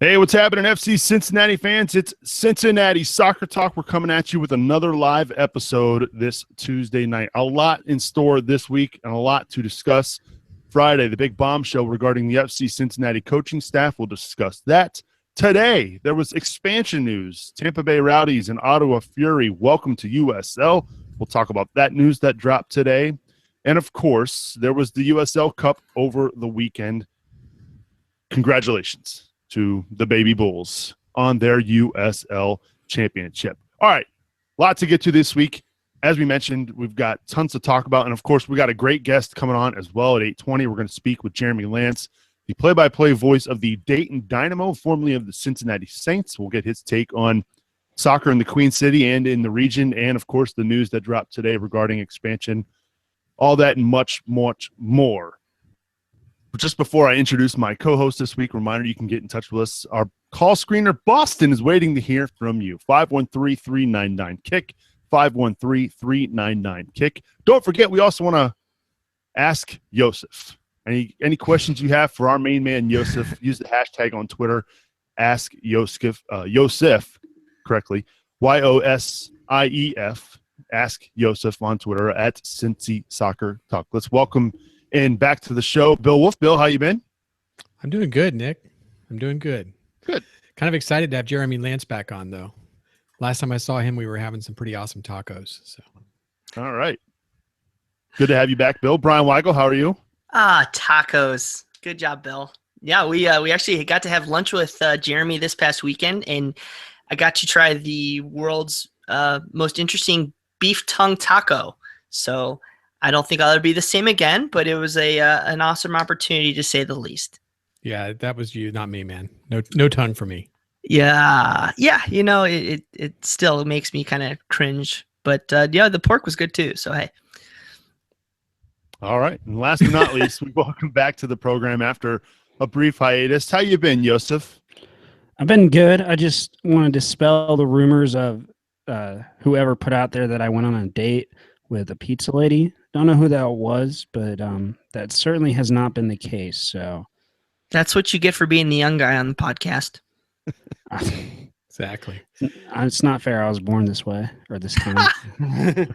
Hey, what's happening, FC Cincinnati fans? It's Cincinnati Soccer Talk. We're coming at you with another live episode this Tuesday night. A lot in store this week and a lot to discuss. Friday, the big bombshell regarding the FC Cincinnati coaching staff. We'll discuss that. Today, there was expansion news. Tampa Bay Rowdies and Ottawa Fury welcome to USL. We'll talk about that news that dropped today. And, of course, there was the USL Cup over the weekend. Congratulations to the Baby Bulls on their USL championship. All right, a lot to get to this week. As we mentioned, we've got tons to talk about, and of course, we got a great guest coming on as well at 8:20. We're going to speak with Jeremy Lance, the play-by-play voice of the Dayton Dynamo, formerly of the Cincinnati Saints. We'll get his take on soccer in the Queen City and in the region, and of course, the news that dropped today regarding expansion. All that and much, much more. But just before I introduce my co-host this week, reminder you can get in touch with us. Our call screener, Boston, is waiting to hear from you. 513-399-KICK, 513-399-KICK. Don't forget, we also want to ask Yosef. Any questions you have for our main man, Yosef, use the hashtag on Twitter, ask Yosef, correctly, YOSIEF. Ask Yosef on Twitter at Cincy Soccer Talk. Let's welcome in back to the show, Bill Wolf. Bill, how you been? I'm doing good, Nick. I'm doing good. Good. Kind of excited to have Jeremy Lance back on, though. Last time I saw him, we were having some pretty awesome tacos. So, all right. Good to have you back, Bill. Brian Weigel, how are you? Tacos. Good job, Bill. Yeah, we actually got to have lunch with Jeremy this past weekend, and I got to try the world's most interesting beef tongue taco. So I don't think I'll ever be the same again, but it was an awesome opportunity to say the least. Yeah, that was you, not me, man. No tongue for me. Yeah. You know, it still makes me kind of cringe, but yeah, the pork was good too. So hey. All right, and last but not least, we welcome back to the program after a brief hiatus. How you been, Yosef? I've been good. I just want to dispel the rumors of whoever put out there that I went on a date with a pizza lady. Don't know who that was, but that certainly has not been the case. So that's what you get for being the young guy on the podcast. Exactly. It's not fair. I was born this way or this kind.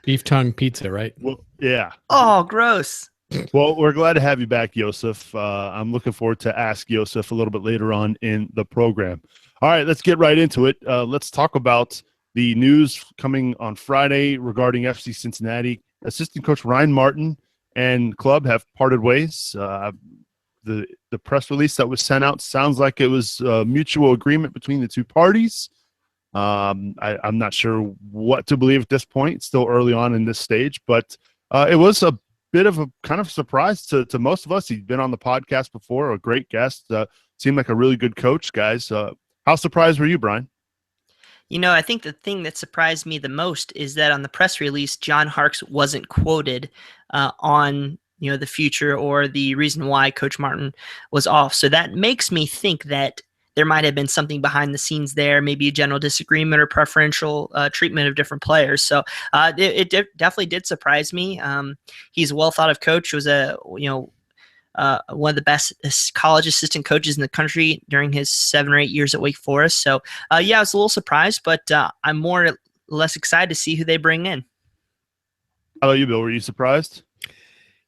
Beef tongue pizza, right? Well, yeah. Oh, gross. Well, we're glad to have you back, Yosef. I'm looking forward to ask Yosef a little bit later on in the program. All right, let's get right into it. Let's talk about the news coming on Friday regarding FC Cincinnati. Assistant coach Ryan Martin and club have parted ways. The press release that was sent out sounds like it was a mutual agreement between the two parties. I'm not sure what to believe at this point. It's still early on in this stage, but it was a bit of a kind of surprise to most of us. He'd been on the podcast before, a great guest, seemed like a really good coach, guys. How surprised were you, Brian? You know, I think the thing that surprised me the most is that on the press release, John Harkes wasn't quoted on, the future or the reason why Coach Martin was off. So that makes me think that there might have been something behind the scenes there, maybe a general disagreement or preferential treatment of different players. So it definitely did surprise me. He's a well thought of coach. He was one of the best college assistant coaches in the country during his 7 or 8 years at Wake Forest. So, yeah, I was a little surprised, but I'm more or less excited to see who they bring in. How about you, Bill? Were you surprised?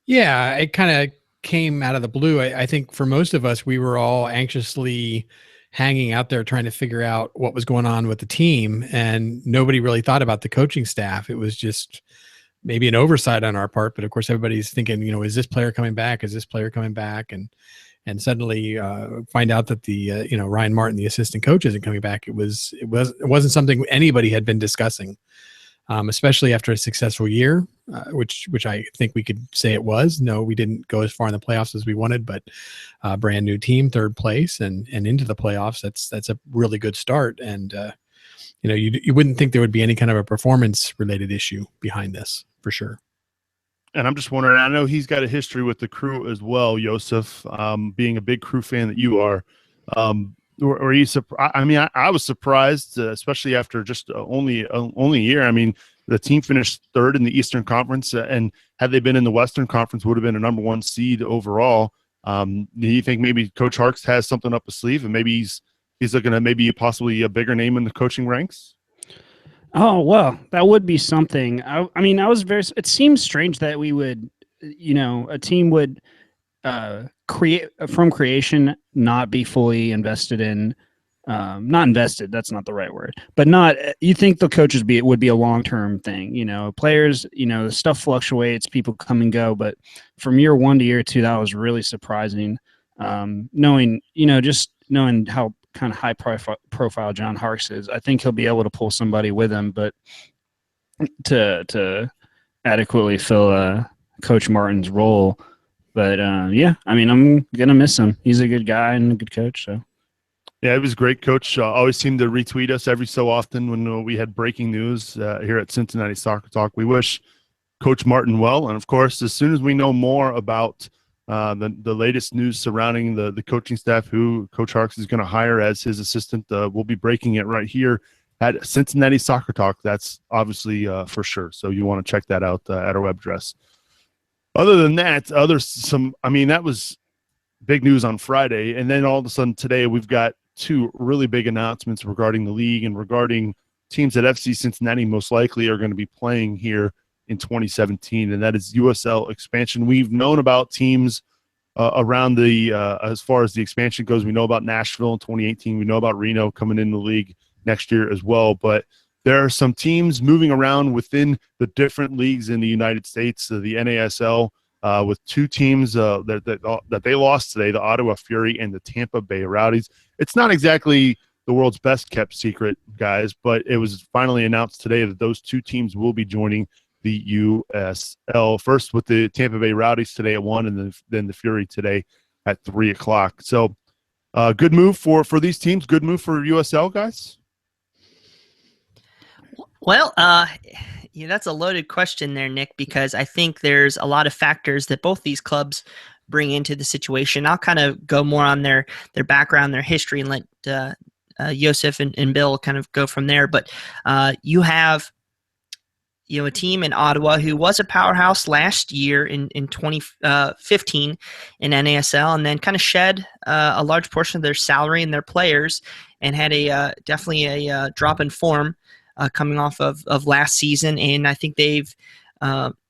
Yeah, it kind of came out of the blue. I think for most of us, we were all anxiously hanging out there trying to figure out what was going on with the team, and nobody really thought about the coaching staff. It was just maybe an oversight on our part, but of course everybody's thinking, is this player coming back? Is this player coming back? And suddenly find out that the Ryan Martin, the assistant coach, isn't coming back. It wasn't something anybody had been discussing, especially after a successful year, which I think we could say it was. No, we didn't go as far in the playoffs as we wanted, but brand new team, third place, and into the playoffs. That's a really good start. And you wouldn't think there would be any kind of a performance related issue behind this. For sure. And I'm just wondering, I know he's got a history with the Crew as well, Yosef, being a big Crew fan that you are. Were you surprised? I mean, I was surprised, especially after just only a year. I mean, the team finished third in the Eastern Conference, and had they been in the Western Conference, would have been a number 1 seed overall. Do you think maybe Coach Harks has something up his sleeve, and maybe he's looking at maybe possibly a bigger name in the coaching ranks? Oh, well, that would be something. I mean, it seems strange that we would, a team would create from creation, not be fully invested in, not invested. That's not the right word, but not, you think the coaches would be a long-term thing, players, stuff fluctuates, people come and go, but from year 1 to year 2, that was really surprising. Knowing, just knowing how kind of high profile John Harks is, I think he'll be able to pull somebody with him, but to adequately fill Coach Martin's role. But yeah, I mean, I'm gonna miss him. He's a good guy and a good coach. So yeah, it was great. Coach always seemed to retweet us every so often when we had breaking news here at Cincinnati Soccer Talk. We wish Coach Martin well, and of course, as soon as we know more about the latest news surrounding the coaching staff, who Coach Harks is going to hire as his assistant, we'll be breaking it right here at Cincinnati Soccer Talk. That's obviously for sure. So you want to check that out at our web address. Other than that, that was big news on Friday. And then all of a sudden today, we've got 2 really big announcements regarding the league and regarding teams that FC Cincinnati most likely are going to be playing here in 2017. And that is USL expansion. We've known about teams around as far as the expansion goes. We know about Nashville in 2018. We know about Reno coming in the league next year as well. But there are some teams moving around within the different leagues in the United States, the NASL, with 2 teams that they lost today, the Ottawa Fury and the Tampa Bay Rowdies. It's not exactly the world's best kept secret, guys, but it was finally announced today that those 2 teams will be joining the USL. First with the Tampa Bay Rowdies today at 1, and then the Fury today at 3 o'clock. So good move for these teams. Good move for USL, guys. Well, that's a loaded question there, Nick, because I think there's a lot of factors that both these clubs bring into the situation. I'll kind of go more on their background, their history, and let Josef and Bill kind of go from there. But you have a team in Ottawa who was a powerhouse last year in 2015 in NASL, and then kind of shed a large portion of their salary and their players, and had definitely a drop in form coming off of last season. And I think they like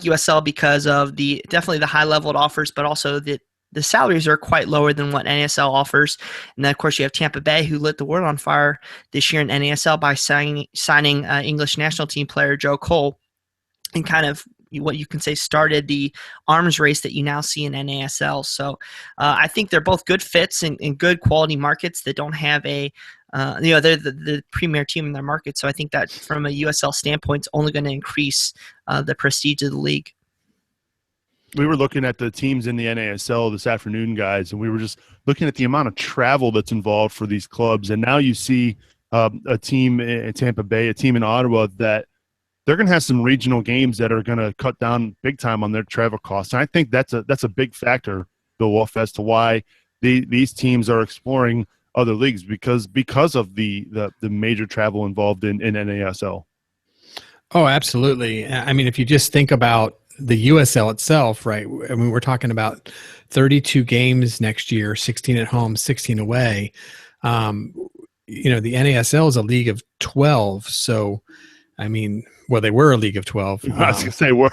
USL because of definitely the high level it offers, but also the salaries are quite lower than what NASL offers. And then, of course, you have Tampa Bay, who lit the world on fire this year in NASL by signing English national team player Joe Cole, and kind of what you can say started the arms race that you now see in NASL. So I think they're both good fits in good quality markets that don't have they're the premier team in their market. So I think that from a USL standpoint, it's only going to increase the prestige of the league. We were looking at the teams in the NASL this afternoon, guys, and we were just looking at the amount of travel that's involved for these clubs. And now you see a team in Tampa Bay, a team in Ottawa, that they're going to have some regional games that are going to cut down big time on their travel costs. And I think that's a big factor, Bill Wolf, as to why these teams are exploring other leagues because of the major travel involved in NASL. Oh, absolutely. I mean, if you just think about the USL itself, right? I mean, we're talking about 32 games next year, 16 at home, 16 away. The NASL is a league of 12. So, I mean, well, they were a league of 12. I was going to say were.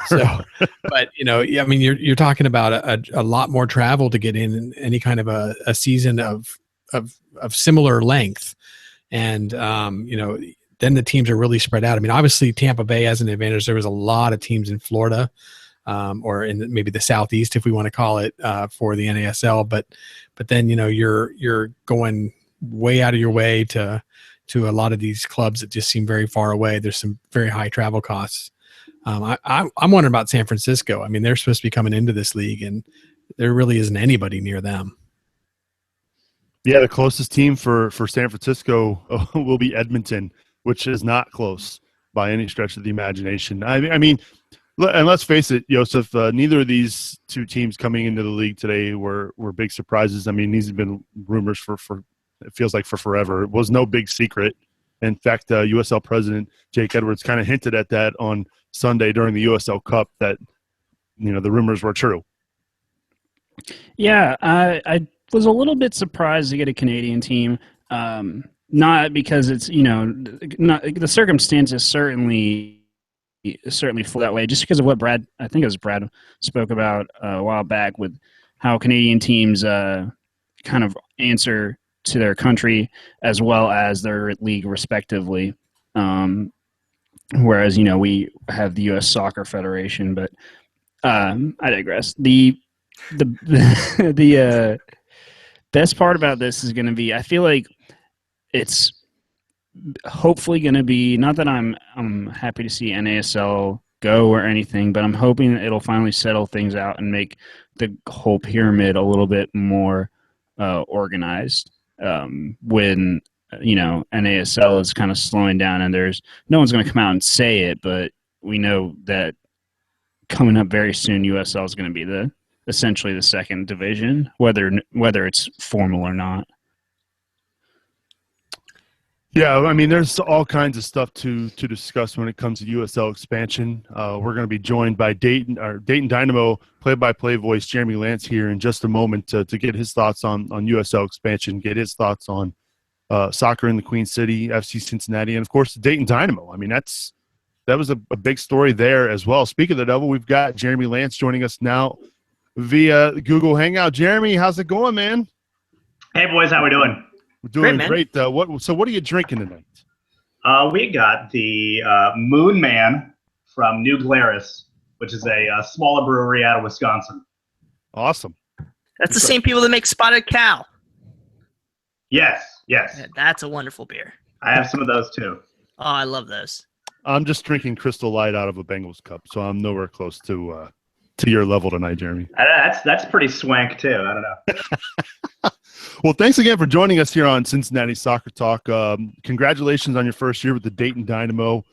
But, I mean, you're talking about a lot more travel to get in any kind of a season of similar length. And, then the teams are really spread out. I mean, obviously Tampa Bay has an advantage. There was a lot of teams in Florida, or in maybe the Southeast, if we want to call it, for the NASL. But then, you're going way out of your way to a lot of these clubs that just seem very far away. There's some very high travel costs. I'm wondering about San Francisco. I mean, they're supposed to be coming into this league, and there really isn't anybody near them. Yeah, the closest team for San Francisco will be Edmonton, which is not close by any stretch of the imagination. I mean, and let's face it, Josef, neither of these 2 teams coming into the league today were big surprises. I mean, these have been rumors for it feels like for forever. It was no big secret. In fact, USL president Jake Edwards kind of hinted at that on Sunday during the USL Cup, that the rumors were true. Yeah, I was a little bit surprised to get a Canadian team. Not because it's not the circumstances certainly feel that way. Just because of what I think it was Brad spoke about a while back with how Canadian teams kind of answer to their country as well as their league respectively. Whereas we have the U.S. Soccer Federation, but I digress. The best part about this is going to be, I feel like it's hopefully going to be, not that I'm happy to see NASL go or anything, but I'm hoping that it'll finally settle things out and make the whole pyramid a little bit more organized. When NASL is kind of slowing down, and there's no one's going to come out and say it, but we know that coming up very soon, USL is going to be essentially the second division, whether it's formal or not. Yeah, I mean, there's all kinds of stuff to discuss when it comes to USL expansion. We're going to be joined by Dayton Dynamo play-by-play voice Jeremy Lance here in just a moment to get his thoughts on USL expansion, get his thoughts on soccer in the Queen City, FC Cincinnati, and of course the Dayton Dynamo. I mean, that was a big story there as well. Speaking of the Devil, we've got Jeremy Lance joining us now via Google Hangout. Jeremy, how's it going, man? Hey, boys, how we doing? We're doing great. What are you drinking tonight? We got the Moon Man from New Glarus, which is a smaller brewery out of Wisconsin. Awesome. That's the same people that make Spotted Cow. Yes. Yeah, that's a wonderful beer. I have some of those too. Oh, I love those. I'm just drinking Crystal Light out of a Bengals cup, so I'm nowhere close to your level tonight, Jeremy. That's pretty swank too. I don't know. Well, thanks again for joining us here on Cincinnati Soccer Talk. Congratulations on your first year with the Dayton Dynamo.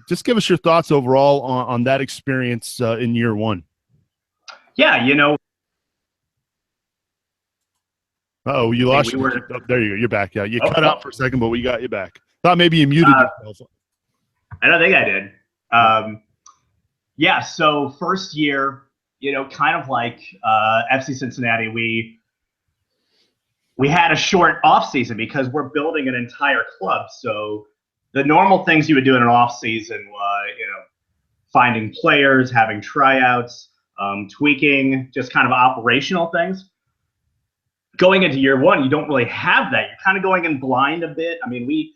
Just give us your thoughts overall on that experience in year one. Yeah, Oh, you lost. There you go. You're back. Yeah, you cut out for a second, but we got you back. Thought maybe you muted yourself. I don't think I did. Yeah. So first year, kind of like FC Cincinnati, we had a short off season because we're building an entire club. So the normal things you would do in an off season, finding players, having tryouts, tweaking, just kind of operational things. Going into year one, you don't really have that. You're kind of going in blind a bit. I mean, we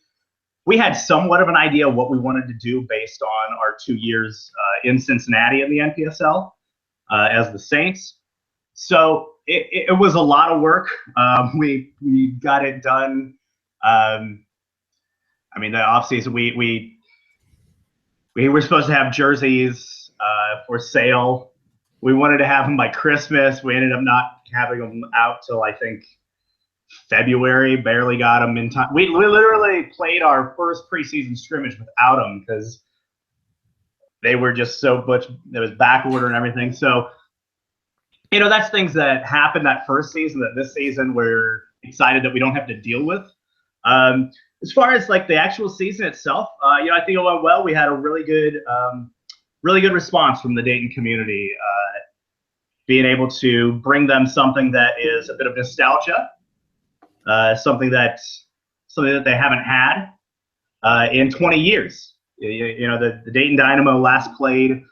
had somewhat of an idea what we wanted to do based on our 2 years in Cincinnati in the NPSL as the Saints. So it was a lot of work. We got it done. I mean, the offseason, we were supposed to have jerseys for sale. We wanted to have them by Christmas. We ended up not having them out till I think February. Barely got them in time. We literally played our first preseason scrimmage without them because they were just so much. It was back order and everything. So, that's things that happened that first season. That this season we're excited that we don't have to deal with. As far as like the actual season itself, I think it went well. We had a really good response from the Dayton community. Being able to bring them something that is a bit of nostalgia, something that they haven't had in 20 years. The Dayton Dynamo last played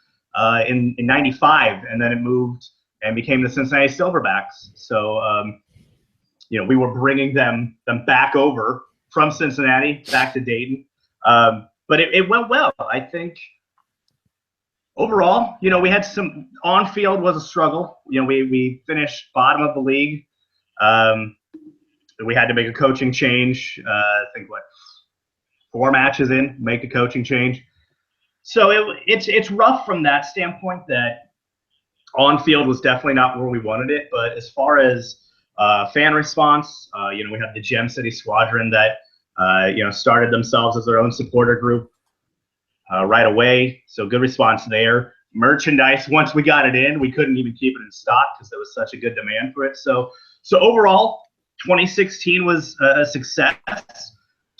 in 95, and then it moved and became the Cincinnati Silverbacks. So, we were bringing them back over from Cincinnati back to Dayton. But it went well. I think overall, we had some on-field was a struggle. We finished bottom of the league. We had to make a coaching change. I think 4 matches in, make a coaching change. So it's rough from that standpoint. That on-field was definitely not where we wanted it. But as far as fan response, we have the Gem City Squadron that started themselves as their own supporter group. Right away, so good response there. Merchandise, once we got it in, we couldn't even keep it in stock because there was such a good demand for it. So overall, 2016 was a success.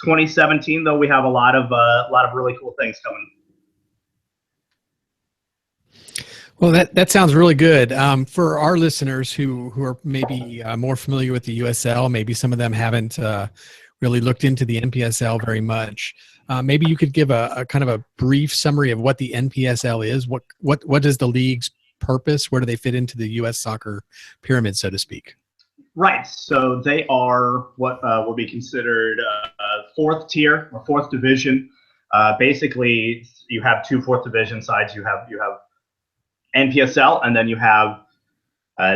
2017, though, we have a lot of really cool things coming. Well, that sounds really good. For our listeners who are maybe more familiar with the USL, maybe some of them haven't really looked into the NPSL very much. Maybe you could give a kind of a brief summary of what the NPSL is. What is the league's purpose? Where do they fit into the U.S. soccer pyramid, so to speak? Right. So they are what will be considered fourth tier or fourth division. Basically, you have two fourth division sides. You have NPSL, and then you have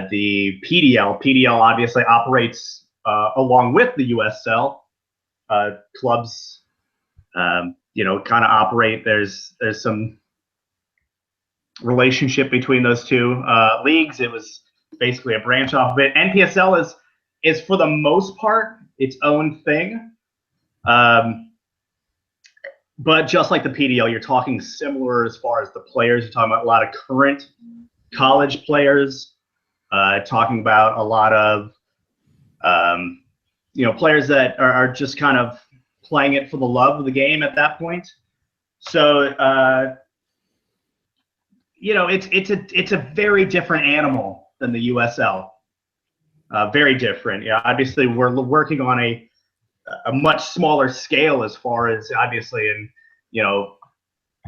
the PDL. PDL obviously operates along with the USL. Clubs, kind of operate. There's some relationship between those two leagues. It was basically a branch off of it. NPSL is for the most part its own thing. But just like the PDL, you're talking similar as far as the players. You're talking about a lot of current college players, talking about a lot of players that are just kind of playing it for the love of the game at that point. So it's a very different animal than the USL. Very different. Yeah, obviously we're working on a much smaller scale as far as obviously, and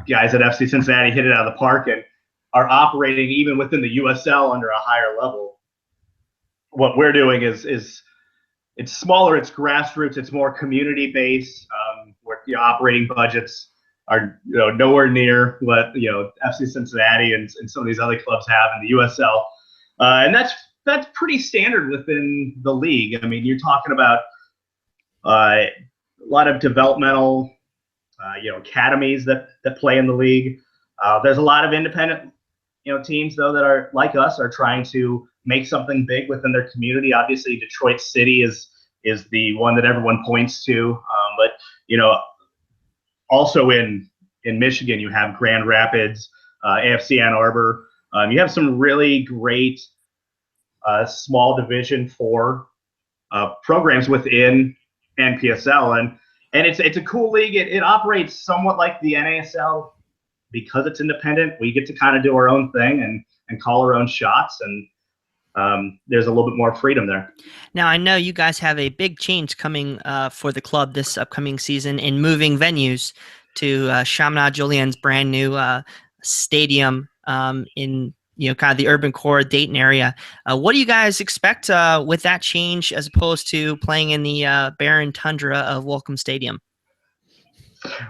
guys at FC Cincinnati hit it out of the park and are operating even within the USL under a higher level. What we're doing is it's smaller, it's grassroots, it's more community based. Where operating budgets are nowhere near what FC Cincinnati and some of these other clubs have in the USL, and that's pretty standard within the league. I mean, you're talking about a lot of developmental, academies that play in the league. There's a lot of independent, teams though that are like us are trying to make something big within their community. Obviously, Detroit City is the one that everyone points to, but also in Michigan, you have Grand Rapids, AFC Ann Arbor. You have some really great small Division 4 programs within NPSL, and it's a cool league. It operates somewhat like the NASL because it's independent. We get to kind of do our own thing and call our own shots, and there's a little bit more freedom there. Now, I know you guys have a big change coming for the club this upcoming season in moving venues to Chaminade-Julien's brand new stadium in kind of the urban core Dayton area. What do you guys expect with that change as opposed to playing in the barren tundra of Welcome Stadium?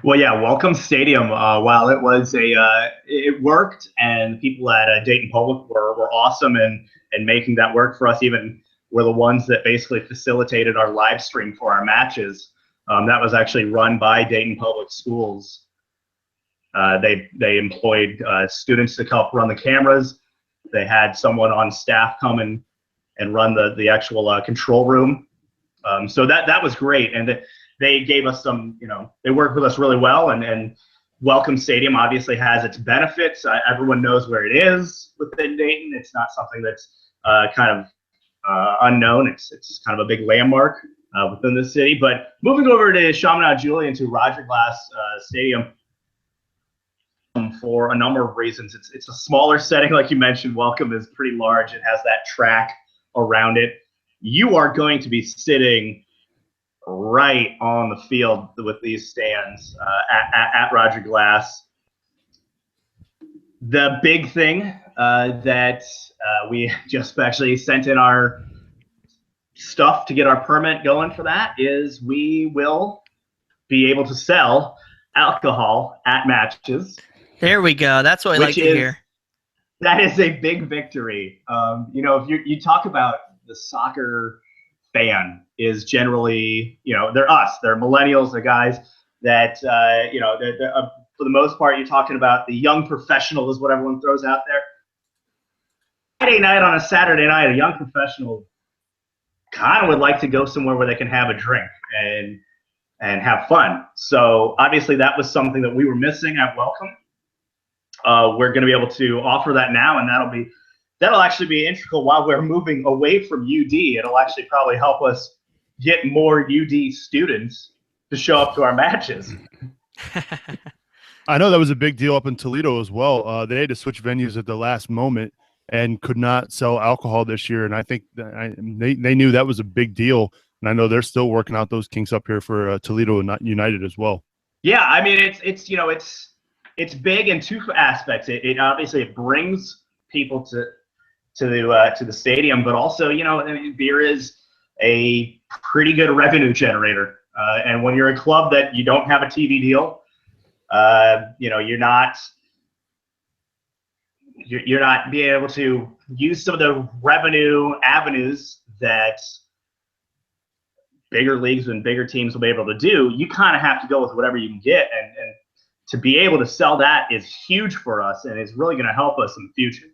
Well, yeah, Welcome Stadium, while it was it worked, and people at Dayton Public were awesome and making that work for us. Even were the ones that basically facilitated our live stream for our matches. That was actually run by Dayton Public Schools. They employed students to help run the cameras. They had someone on staff come and run the actual control room. So that was great, and they gave us some, they worked with us really well. And Welcome Stadium obviously has its benefits. Everyone knows where it is within Dayton. It's not something that's kind of unknown. It's kind of a big landmark within the city. But moving over to Chaminade-Julien to Roger Glass Stadium, for a number of reasons. It's a smaller setting, like you mentioned. Welcome is pretty large. It has that track around it. You are going to be sitting right on the field with these stands at Roger Glass. The big thing that we just actually sent in our stuff to get our permit going for that is we will be able to sell alcohol at matches. There we go. That's what I like to hear. That is a big victory. If you talk about the soccer fan is generally, they're us. They're millennials. They're guys that, they're, for the most part, you're talking about the young professional is what everyone throws out there. Friday night on a Saturday night, a young professional kind of would like to go somewhere where they can have a drink and have fun. So obviously that was something that we were missing at Welcome. We're going to be able to offer that now, and that'll actually be integral while we're moving away from UD. It'll actually probably help us get more UD students to show up to our matches. I know that was a big deal up in Toledo as well. They had to switch venues at the last moment and could not sell alcohol this year. And I think they knew that was a big deal. And I know they're still working out those kinks up here for Toledo and not United as well. Yeah, I mean it's big in two aspects. It obviously it brings people to the stadium, but also I mean, beer is a pretty good revenue generator. And when you're a club that you don't have a TV deal, you're not being able to use some of the revenue avenues that bigger leagues and bigger teams will be able to do. You kind of have to go with whatever you can get, and to be able to sell that is huge for us, and it's really going to help us in the future.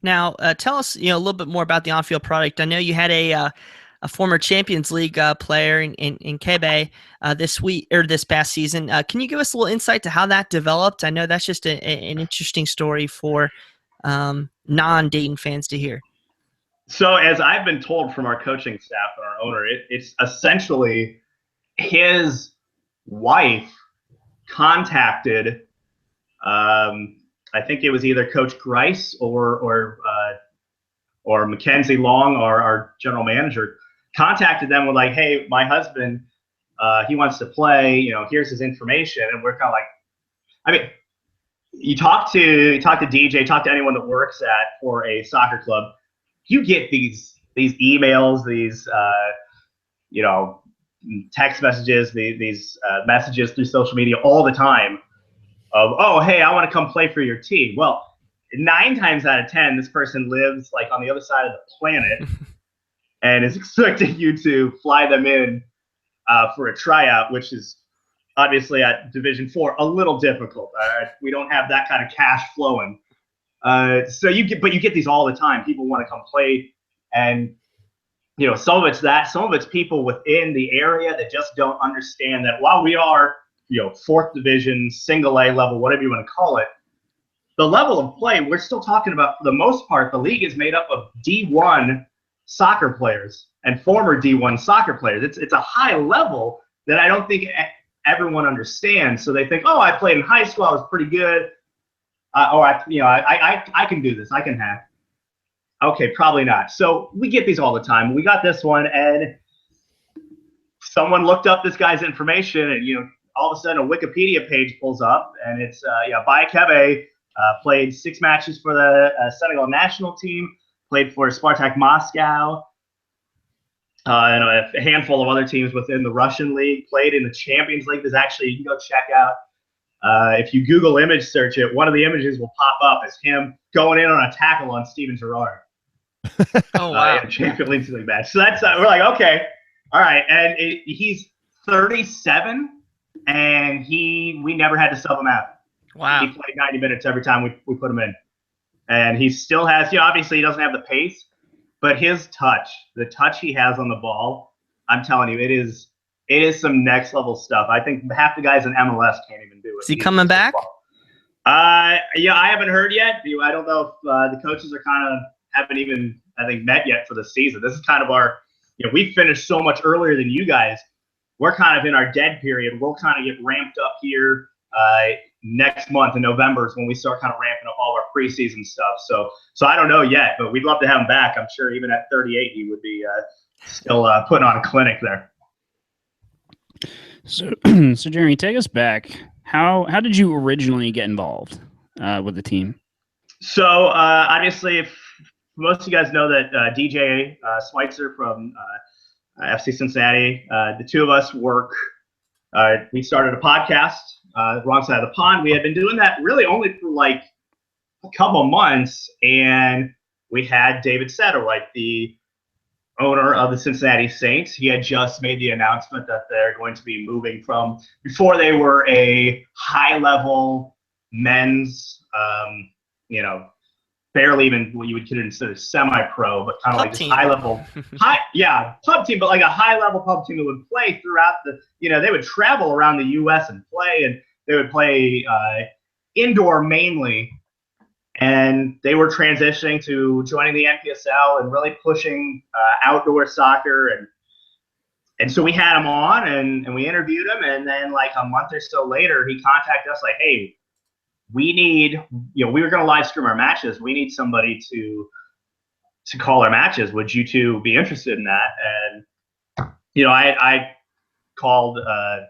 Now, tell us, a little bit more about the on-field product. I know you had a former Champions League player in Kebe this past season. Can you give us a little insight to how that developed? I know that's just an interesting story for non-Dayton fans to hear. So, as I've been told from our coaching staff and our owner, it's essentially his wife contacted. I think it was either Coach Grice or Mackenzie Long, our general manager, contacted them with like, "Hey, my husband, he wants to play. Here's his information." And we're kind of like, I mean, you talk to DJ, talk to anyone that works for a soccer club, you get these emails, these text messages, these messages through social media all the time of, "Oh, hey, I want to come play for your team." Well, 9 times out of 10, this person lives like on the other side of the planet and is expecting you to fly them in for a tryout, which is obviously at Division 4 a little difficult. We don't have that kind of cash flowing. So you get these all the time. People want to come play, and some of it's that, some of it's people within the area that just don't understand that while we are 4th division, single A level, whatever you want to call it, the level of play we're still talking about, for the most part, the league is made up of D1 soccer players and former D1 soccer players. It's a high level that I don't think everyone understands. So they think, "Oh, I played in high school, I was pretty good. I can do this, I can hack." Okay, probably not. So we get these all the time. We got this one, and someone looked up this guy's information, and all of a sudden a Wikipedia page pulls up, and it's Bayakebe played 6 matches for the Senegal national team, played for Spartak Moscow, and a handful of other teams within the Russian league, played in the Champions League. There's actually, you can go check out, if you Google image search it, one of the images will pop up as him going in on a tackle on Steven Gerrard. Oh, wow. In a Champions League match. So that's we're like, okay, all right. And he's 37, and we never had to sub him out. Wow. He played 90 minutes every time we put him in. And he still has, obviously he doesn't have the pace, but his touch, the touch he has on the ball, I'm telling you, it is some next level stuff. I think half the guys in MLS can't even do it. Is he coming back? I haven't heard yet. I don't know if the coaches haven't even, I think, met yet for the season. This is kind of our, we finished so much earlier than you guys. We're kind of in our dead period. We'll kind of get ramped up here next month in November is when we start kind of ramping up all our preseason stuff. So I don't know yet, but we'd love to have him back. I'm sure even at 38, he would be still putting on a clinic there. So Jeremy, take us back. How did you originally get involved with the team? So obviously, if most of you guys know that DJ Schweitzer from FC Cincinnati, the two of us work. We started a podcast wrong side of the pond. We had been doing that really only for like a couple months, and we had David Satterwhite, the owner of the Cincinnati Saints. He had just made the announcement that they're going to be moving from, before they were a high-level men's, barely even what you would consider semi-pro, but kind of like this high-level, pub team, but like a high-level pub team that would play throughout they would travel around the U.S. and play, and they would play indoor mainly, and they were transitioning to joining the NPSL and really pushing outdoor soccer, and so we had him on, and we interviewed him, and then like a month or so later, he contacted us like, "Hey, we were going to live stream our matches. We need somebody to call our matches. Would you two be interested in that? And, I called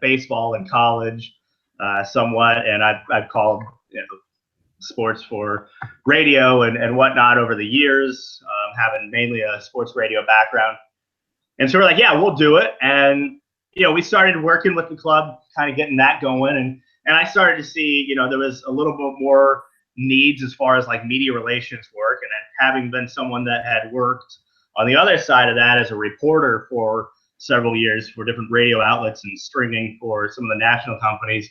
baseball in college somewhat, and I've called sports for radio and whatnot over the years, having mainly a sports radio background. And so we're like, yeah, we'll do it. And, we started working with the club, kind of getting that going. And I started to see, there was a little bit more needs as far as like media relations work. And then having been someone that had worked on the other side of that as a reporter for several years for different radio outlets and stringing for some of the national companies,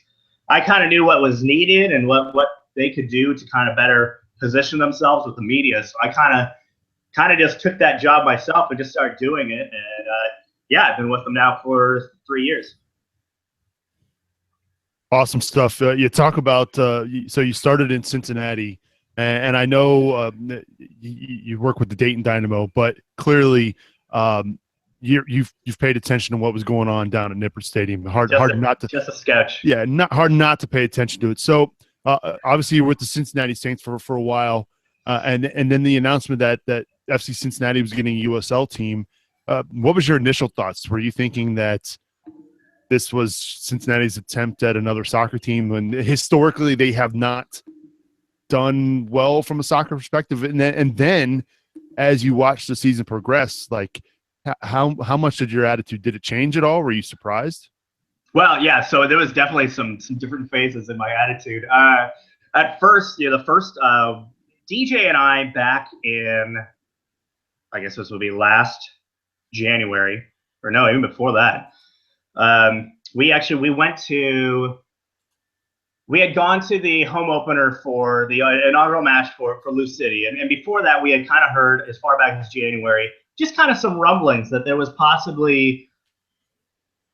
I kind of knew what was needed and what they could do to kind of better position themselves with the media. So I kind of just took that job myself and just started doing it. And I've been with them now for 3 years. Awesome stuff. You talk about so you started in Cincinnati, and I know you work with the Dayton Dynamo, but clearly you've paid attention to what was going on down at Nippert Stadium. Hard not to, just a sketch. Yeah, hard not to pay attention to it. So obviously you were with the Cincinnati Saints for a while, and then the announcement that FC Cincinnati was getting a USL team. What was your initial thoughts? Were you thinking that this was Cincinnati's attempt at another soccer team when historically they have not done well from a soccer perspective? And then as you watch the season progress, like how much did your attitude, did it change at all? Were you surprised? Well, yeah. So there was definitely some different phases in my attitude. At first, the first DJ and I back in, I guess this would be last January, or no, even before that. We had gone to the home opener for the inaugural match for Lou City. And before that, we had kind of heard, as far back as January, just kind of some rumblings that there was possibly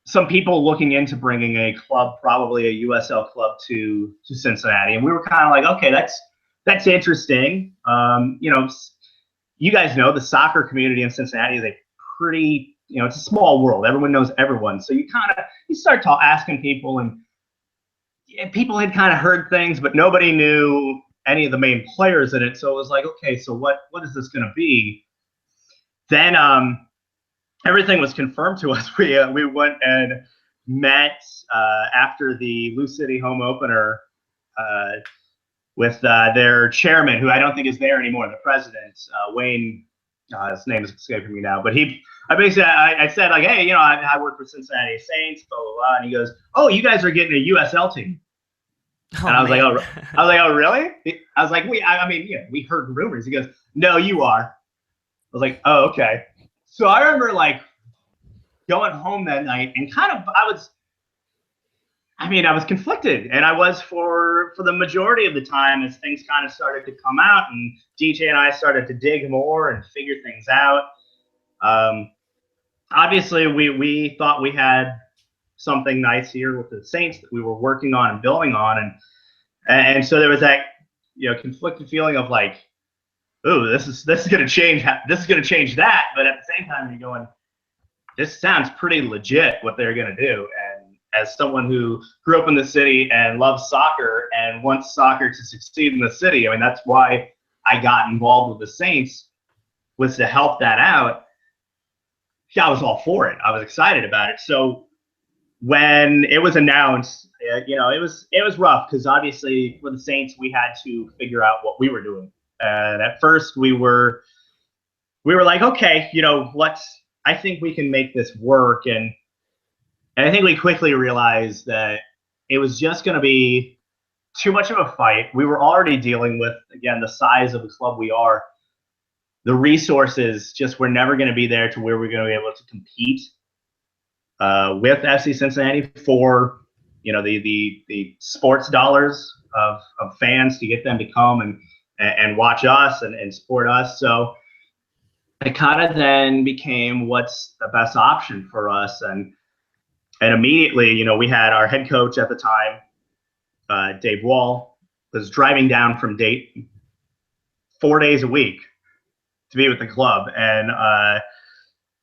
some people looking into bringing a club, probably a USL club to Cincinnati. And we were kind of like, okay, that's interesting. You guys know the soccer community in Cincinnati is a pretty, it's a small world. Everyone knows everyone. So you start asking people, and people had kind of heard things, but nobody knew any of the main players in it. So it was like, okay, so what is this going to be? Then everything was confirmed to us. We went and met after the Lou City home opener with their chairman, who I don't think is there anymore, the president, Wayne. His name is escaping me now, but I said, like, hey, I work for Cincinnati Saints, blah, blah, blah. And he goes, oh, you guys are getting a USL team. And I was like, oh, really? I was like, we heard rumors. He goes, no, you are. I was like, oh, okay. So I remember like going home that night and I was conflicted, and I was for the majority of the time as things kind of started to come out, and DJ and I started to dig more and figure things out. Obviously, we thought we had something nice here with the Saints that we were working on and building on, and so there was that conflicted feeling of like, ooh, this is going to change. This is going to change that, but at the same time, you're going, this sounds pretty legit what they're going to do. And as someone who grew up in the city and loves soccer and wants soccer to succeed in the city, that's why I got involved with the Saints, was to help that out. I was all for it. I was excited about it. So when it was announced, it was rough because obviously for the Saints, we had to figure out what we were doing. And at first we were like, okay, I think we can make this work. And I think we quickly realized that it was just going to be too much of a fight. We were already dealing with, again, the size of the club we are. The resources just were never going to be there to where we're going to be able to compete with FC Cincinnati for, the sports dollars of fans to get them to come and watch us and support us. So it kind of then became what's the best option for us. And immediately, we had our head coach at the time, Dave Wall, was driving down from Dayton 4 days a week to be with the club. And a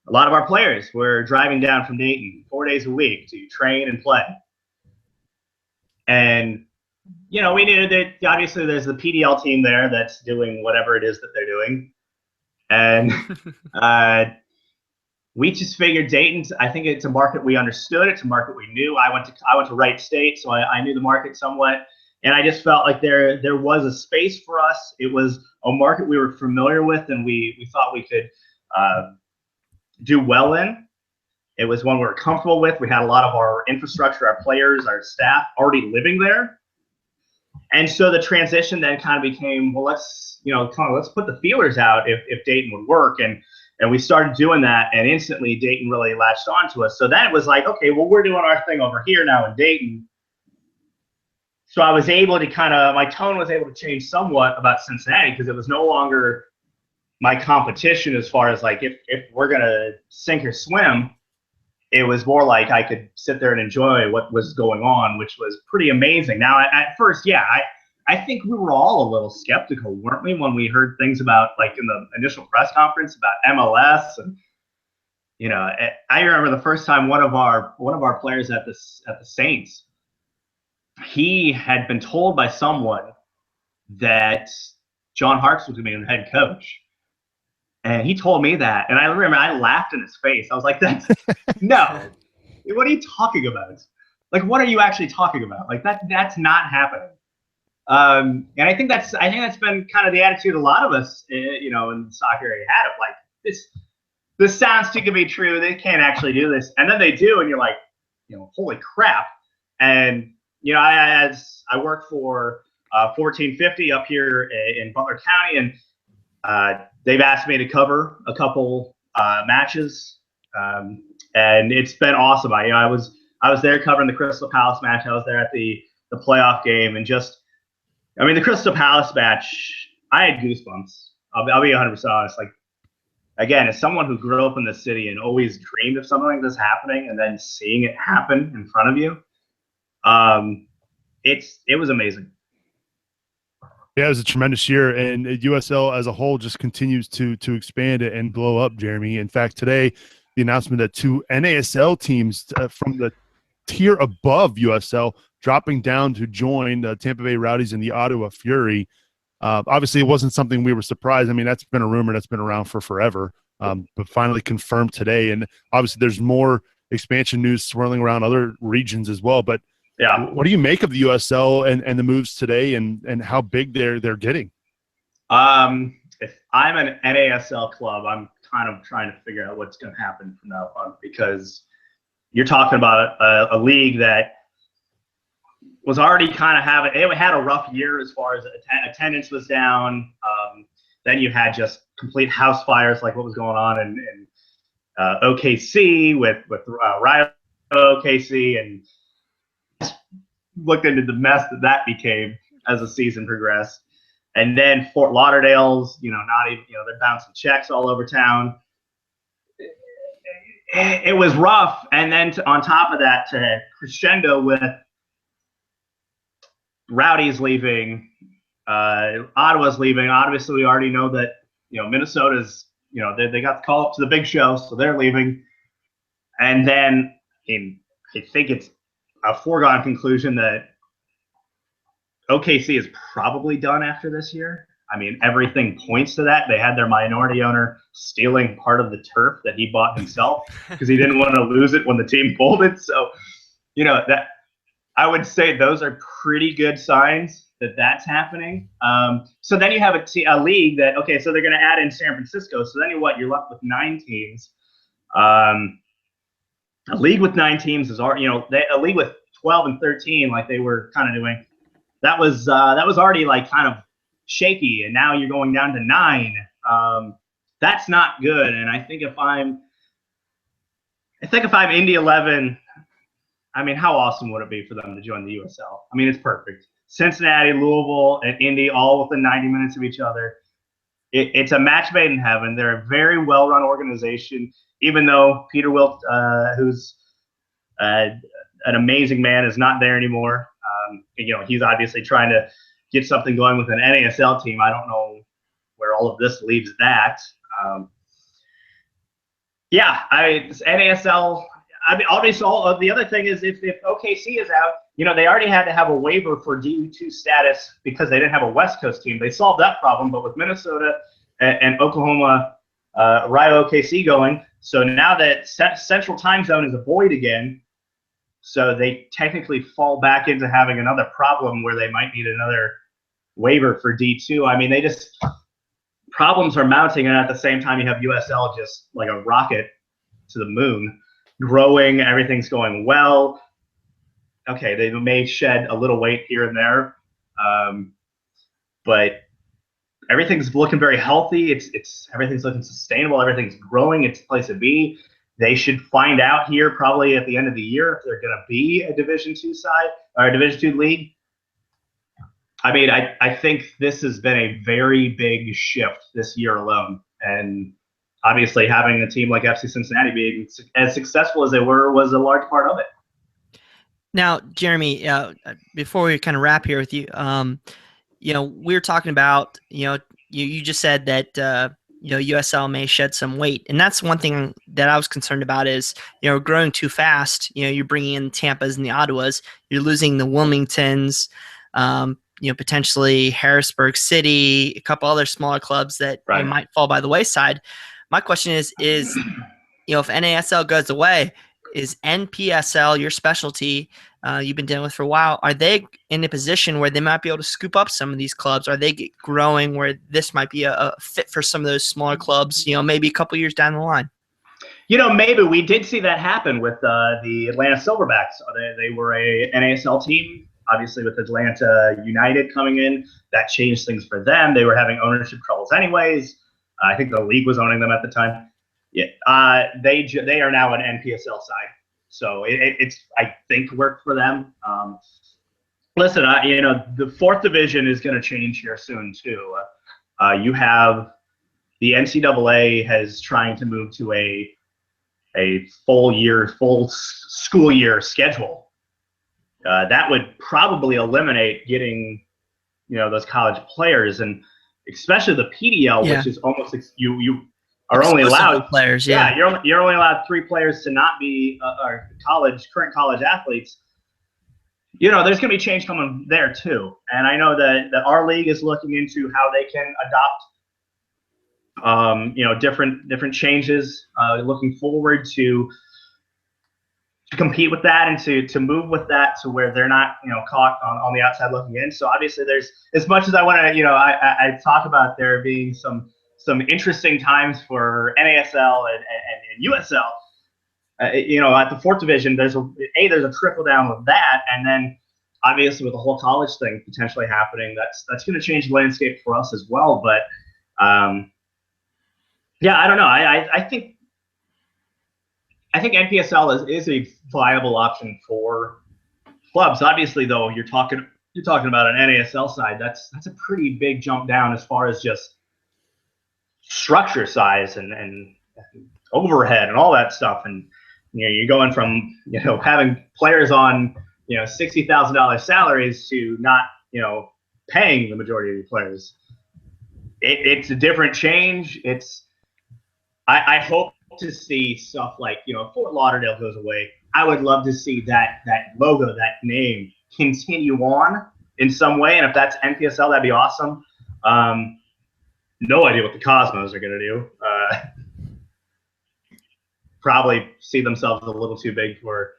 lot of our players were driving down from Dayton 4 days a week to train and play. And, we knew that obviously there's the PDL team there that's doing whatever it is that they're doing. And we just figured Dayton, I think it's a market we understood. It's a market we knew. I went to Wright State, so I knew the market somewhat. And I just felt like there was a space for us. It was a market we were familiar with, and we thought we could do well in. It was one we were comfortable with. We had a lot of our infrastructure, our players, our staff already living there. And so the transition then kind of became, well, let's put the feelers out if Dayton would work. And we started doing that, and instantly Dayton really latched on to us. So then it was like, okay, well, we're doing our thing over here now in Dayton. So I was able to my tone was able to change somewhat about Cincinnati, because it was no longer my competition as far as like if we're going to sink or swim. It was more like I could sit there and enjoy what was going on, which was pretty amazing. Now, at first, yeah, I think we were all a little skeptical, weren't we, when we heard things about, like, in the initial press conference about MLS. And I remember the first time one of our players at the Saints, he had been told by someone that John Harkes was going to be the head coach. And he told me that, and I remember I laughed in his face. I was like, no, what are you talking about? Like, what are you actually talking about? Like, that's not happening. And I think that's been kind of the attitude a lot of us, in the soccer area had, of like, this sounds too good to be true. They can't actually do this. And then they do, and you're like, holy crap. And, I work for 1450 up here in Butler County, and they've asked me to cover a couple matches, and it's been awesome. I was there covering the Crystal Palace match. I was there at the playoff game, and the Crystal Palace match, I had goosebumps. I'll be 100% honest. Like, again, as someone who grew up in the city and always dreamed of something like this happening, and then seeing it happen in front of you, it was amazing. Yeah, it was a tremendous year, and USL as a whole just continues to expand and blow up, Jeremy. In fact, today, the announcement that 2 NASL teams from the tier above USL dropping down to join the Tampa Bay Rowdies and the Ottawa Fury. Obviously, it wasn't something we were surprised. I mean, that's been a rumor that's been around for forever, but finally confirmed today. And obviously, there's more expansion news swirling around other regions as well. But yeah, what do you make of the USL and the moves today, and how big they're getting? If I'm an NASL club, I'm kind of trying to figure out what's going to happen from now on, because you're talking about a league that was already kind of it had a rough year as far as attendance was down. Then you had just complete house fires like what was going on in OKC with Riot OKC, and looked into the mess that became as the season progressed. And then Fort Lauderdale's, not even, they're bouncing checks all over town. It was rough. And then on top of that, to crescendo with Rowdy's leaving, Ottawa's leaving. Obviously, we already know that, Minnesota's, they got the call up to the big show, so they're leaving. And then I think it's a foregone conclusion that OKC is probably done after this year. I mean, everything points to that. They had their minority owner stealing part of the turf that he bought himself because he didn't want to lose it when the team folded. So, that I would say those are pretty good signs that that's happening. So then you have a league that, okay, so they're going to add in San Francisco. So then you're left with 9 teams. A league with 9 teams is already, a league with 12 and 13, like they were kind of doing. That was already like kind of shaky, and now you're going down to 9. That's not good. And I think if I'm Indy 11, I mean, how awesome would it be for them to join the USL? I mean, it's perfect. Cincinnati, Louisville, and Indy all within 90 minutes of each other. It's a match made in heaven. They're a very well-run organization, even though Peter Wilt, who's an amazing man, is not there anymore. He's obviously trying to get something going with an NASL team. I don't know where all of this leaves that. NASL. I mean, obviously, the other thing is if OKC is out, they already had to have a waiver for D2 status because they didn't have a West Coast team. They solved that problem, but with Minnesota and Oklahoma, Rio OKC going, so now that Central Time Zone is a void again, so they technically fall back into having another problem where they might need another waiver for D2. I mean, problems are mounting, and at the same time, you have USL just like a rocket to the moon, growing. Everything's going well. Okay, they may shed a little weight here and there, but everything's looking very healthy. Everything's looking sustainable. Everything's growing. It's a place to be. They should find out here probably at the end of the year if they're going to be a Division II side or a Division II league. I mean, I think this has been a very big shift this year alone, and obviously having a team like FC Cincinnati being as successful as they were was a large part of it. Now, Jeremy, before we kind of wrap here with you, we were talking about, you just said that, USL may shed some weight. And that's one thing that I was concerned about is, growing too fast. You're bringing in Tampas and the Ottawas. You're losing the Wilmingtons, potentially Harrisburg City, a couple other smaller clubs that might fall by the wayside. My question is, if NASL goes away, is NPSL your specialty you've been dealing with for a while? Are they in a position where they might be able to scoop up some of these clubs? Are they growing where this might be a fit for some of those smaller clubs, maybe a couple years down the line? Maybe we did see that happen with the Atlanta Silverbacks. They were a NASL team, obviously with Atlanta United coming in. That changed things for them. They were having ownership troubles anyways. I think the league was owning them at the time. Yeah, they are now an NPSL side, so it's I think worked for them. Listen, the fourth division is going to change here soon too. You have the NCAA has trying to move to a full school year schedule. That would probably eliminate getting those college players, and especially the PDL, which is almost you are only allowed players. You're only allowed 3 players to not be current college athletes. There's going to be change coming there too, and I know that our league is looking into how they can adopt, different changes. Looking forward to compete with that and to move with that to where they're not caught on the outside looking in. So obviously, there's, as much as I want to I talk about there being some interesting times for NASL and USL. At the fourth division, there's a trickle down with that, and then obviously with the whole college thing potentially happening, that's going to change the landscape for us as well. But I don't know. I think NPSL is a viable option for clubs. Obviously, though, you're talking about an NASL side. That's a pretty big jump down as far as just structure size and overhead and all that stuff, and you're going from having players on $60,000 salaries to not paying the majority of your players. It's a different change. I hope to see stuff like Fort Lauderdale goes away. I would love to see that logo, that name continue on in some way, and if that's NPSL, that'd be awesome. No idea what the Cosmos are going to do. Probably see themselves a little too big for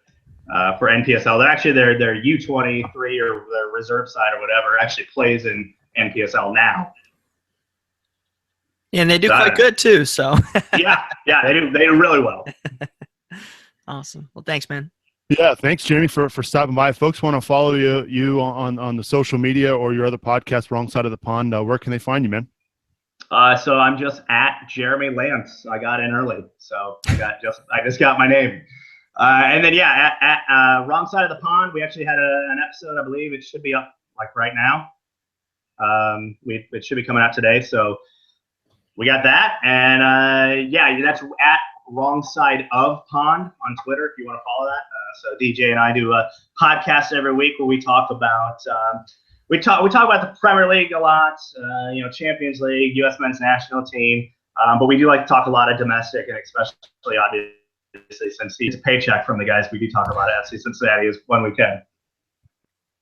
NPSL. They're actually their U23 or their reserve side or whatever actually plays in NPSL now. And they do quite good too. So yeah, they do really well. Awesome. Well, thanks, man. Yeah, thanks, Jeremy, for stopping by. Folks want to follow you on the social media or your other podcast, Wrong Side of the Pond. Where can they find you, man? So I'm just at Jeremy Lance. I got in early, so I just got my name. And then at Wrong Side of the Pond, we actually had an episode. I believe it should be up like right now. It should be coming out today. So we got that, and that's at Wrong Side of Pond on Twitter if you want to follow that. So DJ and I do a podcast every week where we talk about. We talk about the Premier League a lot, Champions League, U.S. men's national team, but we do like to talk a lot of domestic, and especially obviously since he's a paycheck from the guys, we do talk about FC Cincinnati when we can.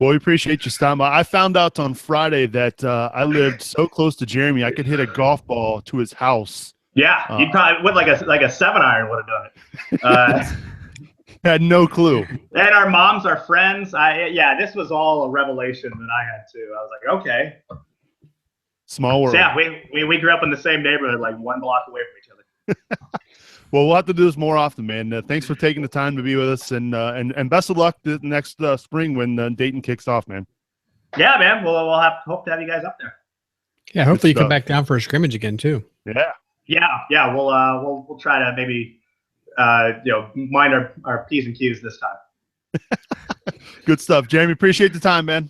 Well, we appreciate you stopping by. I found out on Friday that I lived so close to Jeremy, I could hit a golf ball to his house. Yeah, you probably with like a 7-iron would have done it. Had no clue. And our moms are friends. This was all a revelation that I had too. I was like, okay. Small world. So yeah, we grew up in the same neighborhood, like 1 block away from each other. Well, we'll have to do this more often, man. Thanks for taking the time to be with us, and best of luck the next spring when Dayton kicks off, man. Yeah, man. We'll hope to have you guys up there. Yeah, hopefully you come back down for a scrimmage again too. Yeah. We'll try to maybe mind our P's and Q's this time. Good stuff, Jeremy. Appreciate the time, man.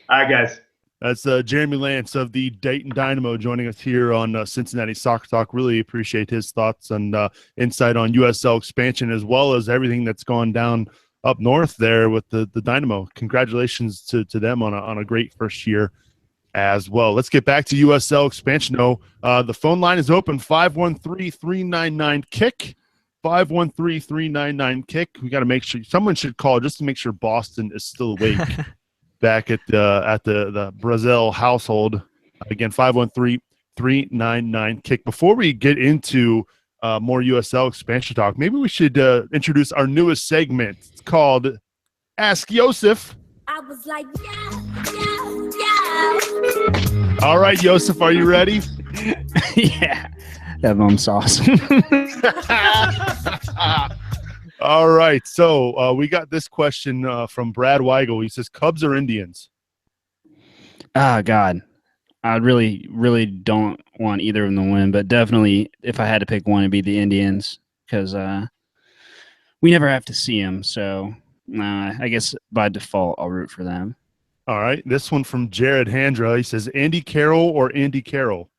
All right, guys. That's Jeremy Lance of the Dayton Dynamo joining us here on Cincinnati Soccer Talk. Really appreciate his thoughts and insight on USL expansion, as well as everything that's gone down up north there with the Dynamo. Congratulations to them on a great first year as well. Let's get back to USL expansion. The phone line is open, 513-399-KICK. 513-399-KICK. We got to make sure someone should call just to make sure Boston is still awake. Back at the Brazil household. Again, 513-399-KICK. Before we get into more USL expansion talk, maybe we should introduce our newest segment. It's called Ask Yosef. I was like, yeah. All right, Yosef, are you ready? Yeah. That mom's awesome. All right, so we got this question from Brad Weigel. He says, Cubs or Indians? God. I really, really don't want either of them to win, but definitely if I had to pick one, it'd be the Indians because we never have to see them. So I guess by default, I'll root for them. All right, this one from Jared Handra. He says, Andy Carroll or Andy Carroll?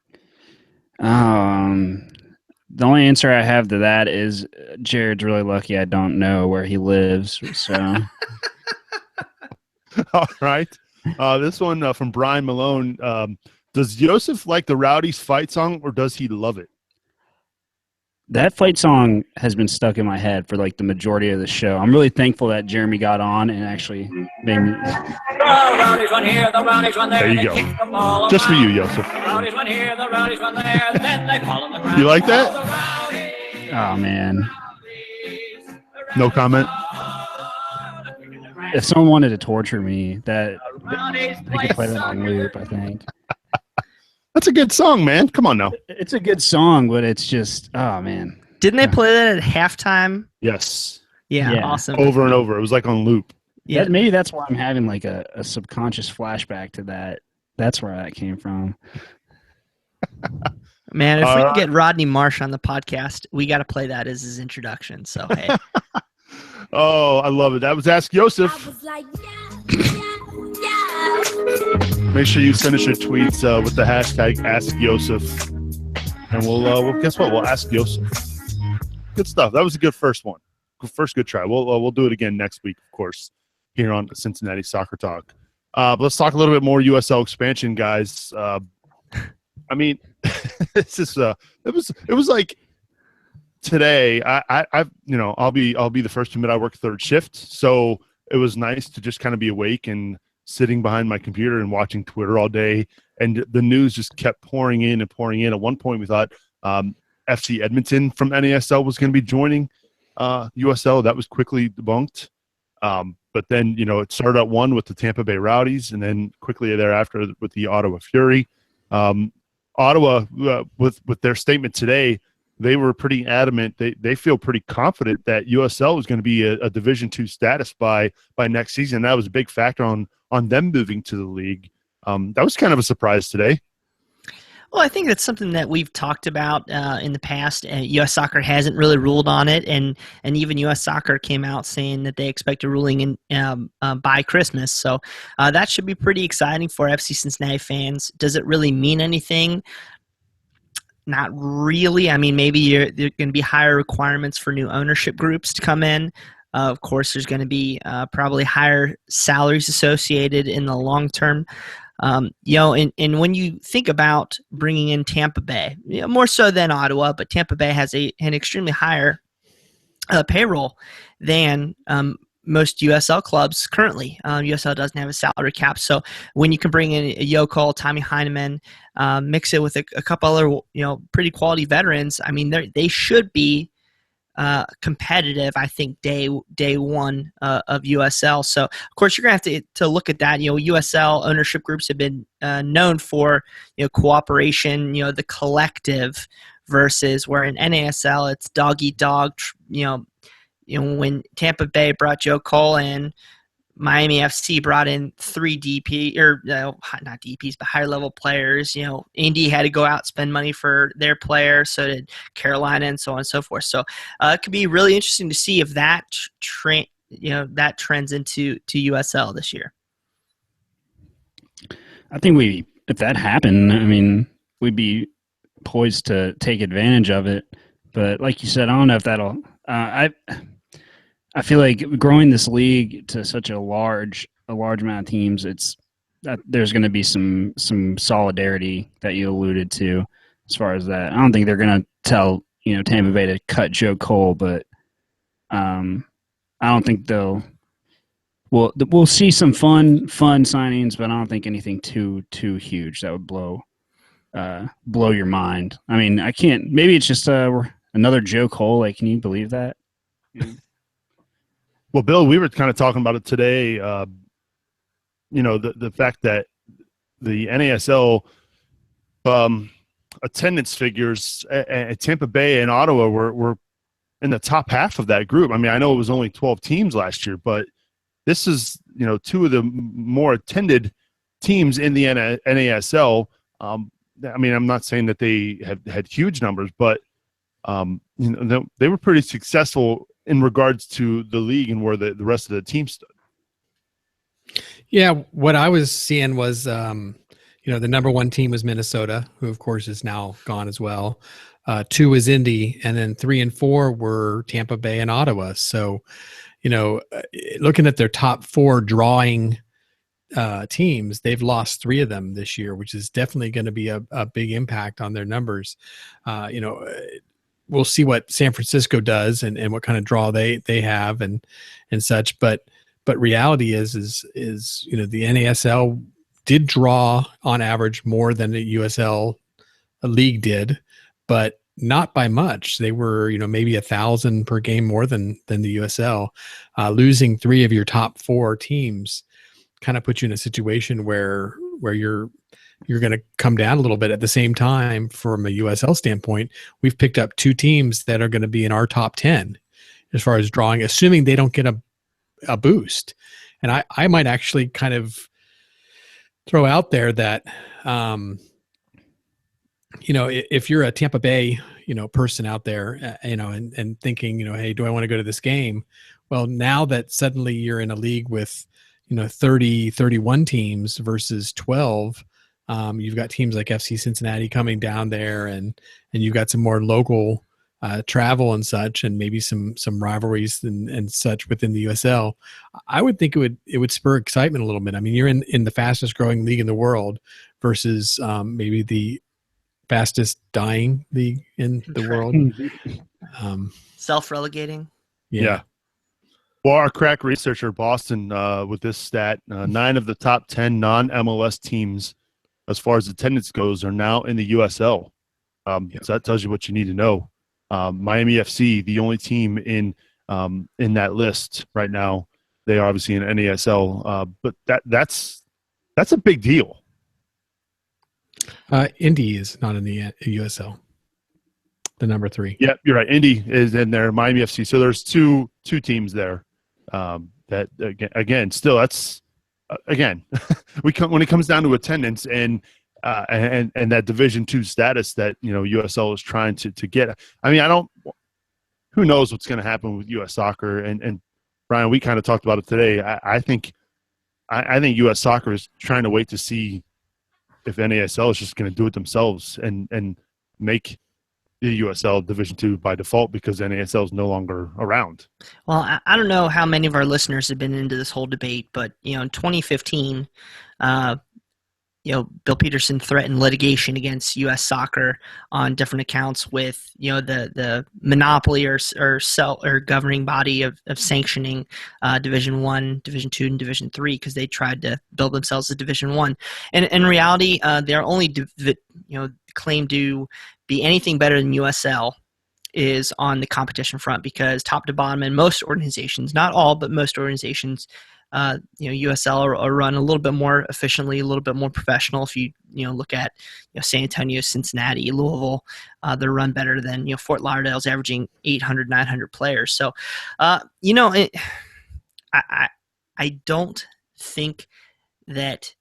The only answer I have to that is Jared's really lucky I don't know where he lives. So, all right. This one from Brian Malone. Does Yosef like the Rowdies fight song, or does he love it? That fight song has been stuck in my head for like the majority of the show. I'm really thankful that Jeremy got on and actually made me. There you go. Just for you, Yosef. You like that? Oh, man. No comment? If someone wanted to torture me, they could play that on loop, I think. That's a good song, man. Come on now. It's a good song, but it's just, oh, man. Didn't they play that at halftime? Yes. Yeah, awesome. Over and over. It was like on loop. Yeah, maybe that's why I'm having like a subconscious flashback to that. That's where that came from. Man, if we can get Rodney Marsh on the podcast, we got to play that as his introduction. So, hey. Oh, I love it. That was Ask Yosef. I was like, yeah. Make sure you send us your tweets with the hashtag Ask Yosef. And we'll guess what? We'll ask Yosef. Good stuff. That was a good first one. First good try. We'll do it again next week, of course, here on Cincinnati Soccer Talk. But let's talk a little bit more USL expansion, guys. I mean, it's just it was like today. I'll be the first to admit I work third shift, so it was nice to just kind of be awake and sitting behind my computer and watching Twitter all day, and the news just kept pouring in and pouring in. At one point, we thought FC Edmonton from NASL was going to be joining USL. That was quickly debunked. But then, it started at one with the Tampa Bay Rowdies, and then quickly thereafter with the Ottawa Fury. Ottawa, with their statement today, they were pretty adamant. They feel pretty confident that USL is going to be a Division II status by next season. That was a big factor on them moving to the league. That was kind of a surprise today. Well, I think that's something that we've talked about in the past. U.S. Soccer hasn't really ruled on it, and even U.S. Soccer came out saying that they expect a ruling by Christmas. So that should be pretty exciting for FC Cincinnati fans. Does it really mean anything? Not really. I mean, maybe there are going to be higher requirements for new ownership groups to come in. Of course, there's going to be probably higher salaries associated in the long term. And when you think about bringing in Tampa Bay, more so than Ottawa, but Tampa Bay has an extremely higher payroll than most USL clubs currently. USL doesn't have a salary cap, so when you can bring in a Yoko, Tommy Heineman, mix it with a couple other pretty quality veterans, I mean they should be competitive, I think, day one of USL. So, of course, you're going to have to look at that. USL ownership groups have been known for cooperation, the collective, versus where in NASL it's dog eat dog. When Tampa Bay brought Joe Cole in, Miami FC brought in 3 DP or not DPs, but higher level players. Indy had to go out and spend money for their players. So did Carolina, and so on and so forth. So it could be really interesting to see if that that trends into USL this year. I think if that happened, I mean, we'd be poised to take advantage of it. But like you said, I don't know if that'll. I feel like growing this league to such a large amount of teams, there's going to be some solidarity that you alluded to as far as that. I don't think they're going to tell Tampa Bay to cut Joe Cole, but I don't think we'll see some fun signings, but I don't think anything too huge that would blow your mind. I mean, I can't. Maybe it's just another Joe Cole. Like, can you believe that? Well, Bill, we were kind of talking about it today. The fact that the NASL attendance figures at Tampa Bay and Ottawa were in the top half of that group. I mean, I know it was only 12 teams last year, but this is 2 of the more attended teams in the NASL. I mean, I'm not saying that they have had huge numbers, but they were pretty successful in regards to the league and where the rest of the team stood. Yeah, what I was seeing was, the number 1 team was Minnesota, who of course is now gone as well. 2 was Indy, and then 3 and 4 were Tampa Bay and Ottawa. So, looking at their top 4 drawing teams, they've lost 3 of them this year, which is definitely going to be a big impact on their numbers. We'll see what San Francisco does and what kind of draw they have and such. But reality is the NASL did draw on average more than the USL league did, but not by much. They were maybe 1,000 per game more than the USL. Losing 3 of your top 4 teams kind of puts you in a situation where you're going to come down a little bit. At the same time, from a USL standpoint, we've picked up 2 teams that are going to be in our top 10 as far as drawing, assuming they don't get a boost. And I might actually kind of throw out there that, if you're a Tampa Bay, person out there, and thinking, hey, do I want to go to this game? Well, now that suddenly you're in a league with, 30, 31 teams versus 12, you've got teams like FC Cincinnati coming down there, and you've got some more local travel and such, and maybe some rivalries and such within the USL. I would think it would spur excitement a little bit. I mean, you're in the fastest growing league in the world versus maybe the fastest dying league in the world. Self-relegating. Yeah. Well, our crack researcher, Boston, with this stat, 9 of the top 10 non-MLS teams, as far as attendance goes, are now in the USL. So that tells you what you need to know. Miami FC, the only team in that list right now, they are obviously in NASL, but that's a big deal. Indy is not in the USL. The number 3. Yeah, you're right. Indy is in there. Miami FC. So there's two teams there. That again, still that's again, when it comes down to attendance and that Division II status that USL is trying to get. I mean, who knows what's going to happen with U.S. soccer? And Brian, we kind of talked about it today. I think U.S. soccer is trying to wait to see if NASL is just going to do it themselves and make the USL Division II by default because NASL is no longer around. Well, I don't know how many of our listeners have been into this whole debate, but in 2015, Bill Peterson threatened litigation against U.S. Soccer on different accounts with, the monopoly or governing body of sanctioning Division I, Division II, and Division III because they tried to build themselves as Division I. And in reality, they're only claim to be anything better than USL is on the competition front, because top to bottom in most organizations, not all, but most organizations, USL are run a little bit more efficiently, a little bit more professional. If you look at San Antonio, Cincinnati, Louisville, they're run better than Fort Lauderdale's averaging 800, 900 players. So, I don't think that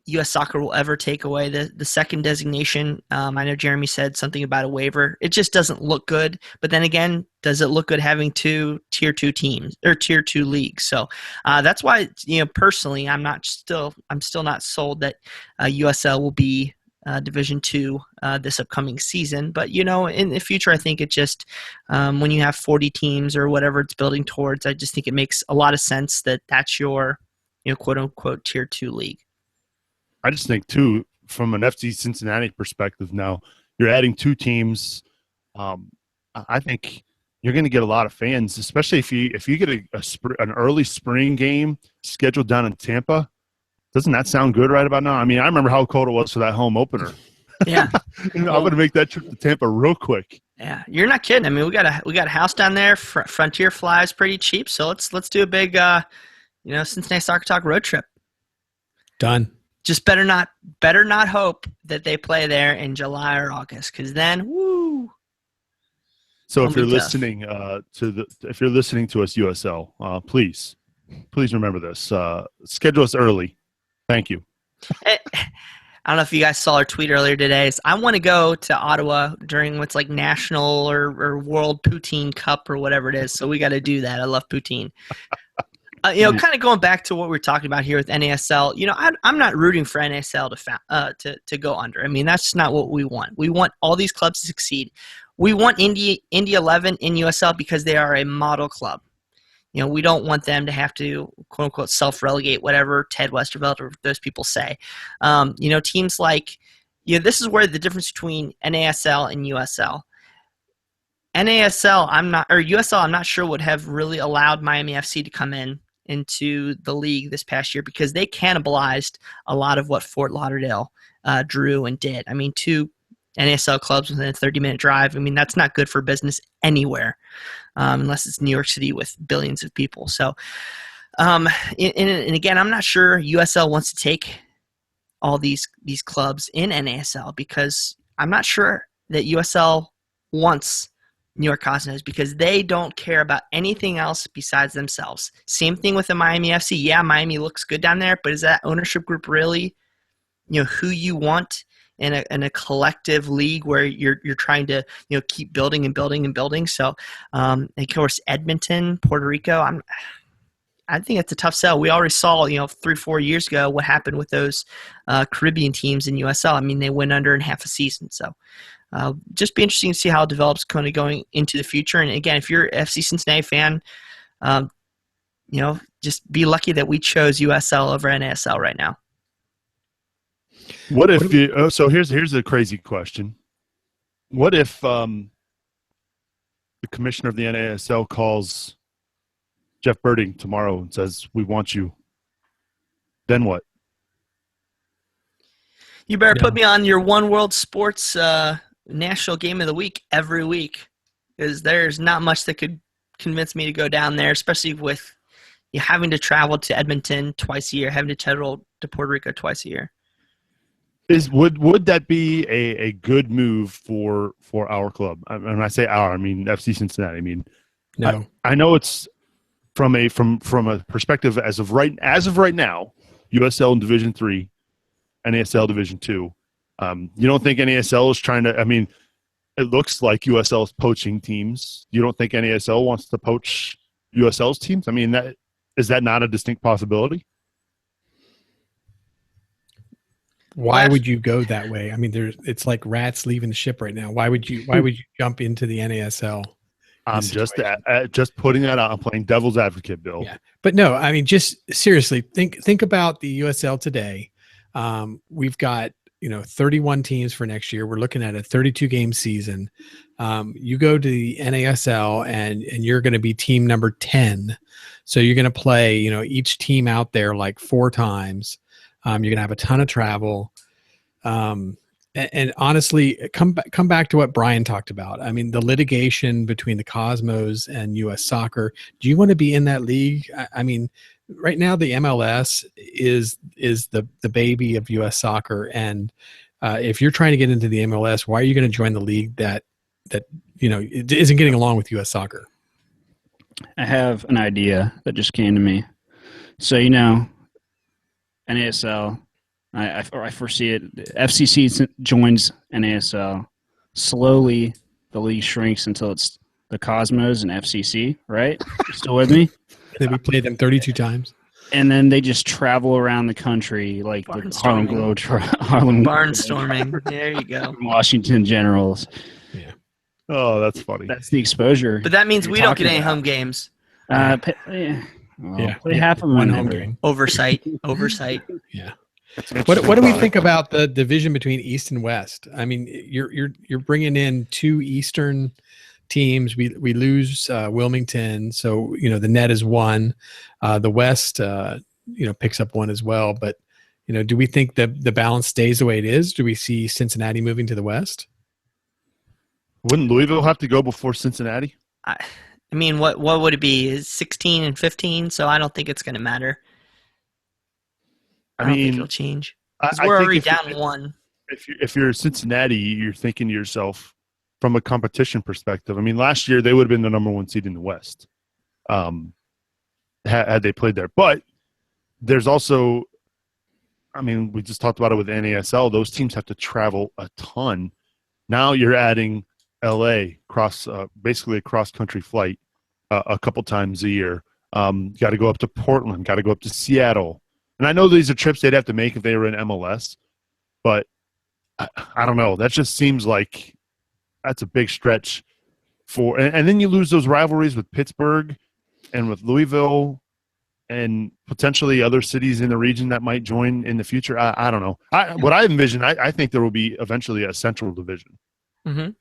U.S. Soccer will ever take away the second designation. I know Jeremy said something about a waiver. It just doesn't look good. But then again, does it look good having two Tier 2 teams or Tier 2 leagues? So that's why, personally, I'm still not sold that USL will be Division 2 this upcoming season. But in the future, I think it just when you have 40 teams or whatever it's building towards, I just think it makes a lot of sense that that's your quote unquote Tier 2 league. I just think, too, from an FC Cincinnati perspective now, you're adding two teams. I think you're going to get a lot of fans, especially if you get an early spring game scheduled down in Tampa. Doesn't that sound good right about now? I mean, I remember how cold it was for that home opener. Yeah. I'm going to make that trip to Tampa real quick. Yeah, you're not kidding. I mean, we got a house down there. Frontier flies pretty cheap, so let's do a big Cincinnati Soccer Talk road trip. Done. Just better not hope that they play there in July or August, because then, woo. So if you're listening if you're listening to us, USL, please remember this. Schedule us early. Thank you. I don't know if you guys saw our tweet earlier today. I want to go to Ottawa during what's like National or World Poutine Cup or whatever it is. So we got to do that. I love poutine. Kind of going back to what we're talking about here with NASL, I'm not rooting for NASL to go under. I mean, that's not what we want. We want all these clubs to succeed. We want Indy 11 in USL because they are a model club. We don't want them to have to, quote unquote, self-relegate, whatever Ted Westervelt or those people say. Teams like, this is where the difference between NASL and USL. USL, I'm not sure would have really allowed Miami FC to come into the league this past year, because they cannibalized a lot of what Fort Lauderdale drew and did. I mean, two NASL clubs within a 30-minute drive. I mean, that's not good for business anywhere, unless it's New York City with billions of people. So, and again, I'm not sure USL wants to take all these clubs in NASL, because I'm not sure that USL wants New York Cosmos, because they don't care about anything else besides themselves. Same thing with the Miami FC. Yeah, Miami looks good down there, but is that ownership group really, who you want in a collective league where you're trying to keep building and building and building? So, of course, Edmonton, Puerto Rico. I think it's a tough sell. We already saw 3-4 years ago what happened with those Caribbean teams in USL. I mean, they went under in half a season. So. Just be interesting to see how it develops kind of going into the future. And again, if you're an FC Cincinnati fan, just be lucky that we chose USL over NASL right now. What if you? So here's a crazy question. What if the commissioner of the NASL calls Jeff Birding tomorrow and says, "We want you"? Then what? You better put me on your One World Sports National Game of the Week every week, because there's not much that could convince me to go down there, especially with you having to travel to Edmonton twice a year, having to travel to Puerto Rico twice a year. Would that be a good move for our club? When I say our, I mean FC Cincinnati. I mean, no. I know it's from a perspective as of right now, USL in Division 3, NASL Division 2. You don't think NASL is trying to? I mean, it looks like USL is poaching teams. You don't think NASL wants to poach USL's teams? I mean, is that not a distinct possibility? Why would you go that way? I mean, it's like rats leaving the ship right now. Why would you jump into the NASL? I'm just putting that out. I'm playing devil's advocate, Bill. Yeah, but no, I mean, just seriously, think about the USL today. We've got 31 teams for next year. We're looking at a 32 game season. You go to the NASL and you're going to be team number 10. So you're going to play, each team out there like 4 times. You're going to have a ton of travel. And honestly, come back to what Brian talked about. I mean, the litigation between the Cosmos and U.S. Soccer. Do you want to be in that league? I mean, right now the MLS is the baby of U.S. Soccer, and if you're trying to get into the MLS, why are you going to join the league that isn't getting along with U.S. Soccer? I have an idea that just came to me. So NASL. I foresee it. FCC joins NASL. Slowly, the league shrinks until it's the Cosmos and FCC, right? You still with me? Then we play them 32 times. And then they just travel around the country like the Harlem Barnstorming. There you go. Washington Generals. Yeah. Oh, that's funny. That's the exposure. But that means we don't get any home games. Play half of one them home game. Oversight. Yeah. What do we think about the division between East and West? I mean, you're bringing in 2 Eastern teams. We lose Wilmington, so the net is 1. The West picks up 1 as well. But do we think that the balance stays the way it is? Do we see Cincinnati moving to the West? Wouldn't Louisville have to go before Cincinnati? I mean, what would it be? Is 16 and 15? So I don't think it's going to matter. I don't think it'll change. We're already down 1. If you're Cincinnati, you're thinking to yourself from a competition perspective. I mean, last year they would have been the number 1 seed in the West, had they played there. But there's also, I mean, we just talked about it with NASL. Those teams have to travel a ton. Now you're adding LA basically a cross-country flight a couple times a year. Got to go up to Portland. Got to go up to Seattle. And I know these are trips they'd have to make if they were in MLS, but I don't know. That just seems like that's a big stretch and then you lose those rivalries with Pittsburgh and with Louisville and potentially other cities in the region that might join in the future. I don't know. What I envision, I think there will be eventually a central division. Mm-hmm.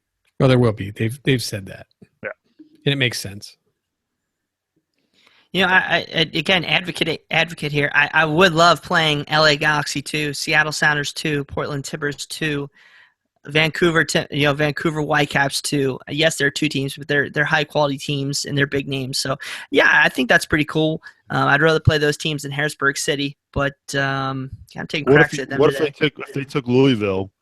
Well, there will be. They've said that. Yeah. And it makes sense. I again, advocate here. I would love playing LA Galaxy 2, Seattle Sounders 2, Portland Timbers 2, Vancouver Whitecaps 2. Yes, there are 2 teams, but they're high quality teams and they're big names. So yeah, I think that's pretty cool. I'd rather play those teams in Harrisburg City, but I'm taking cracks at them. What if they took Louisville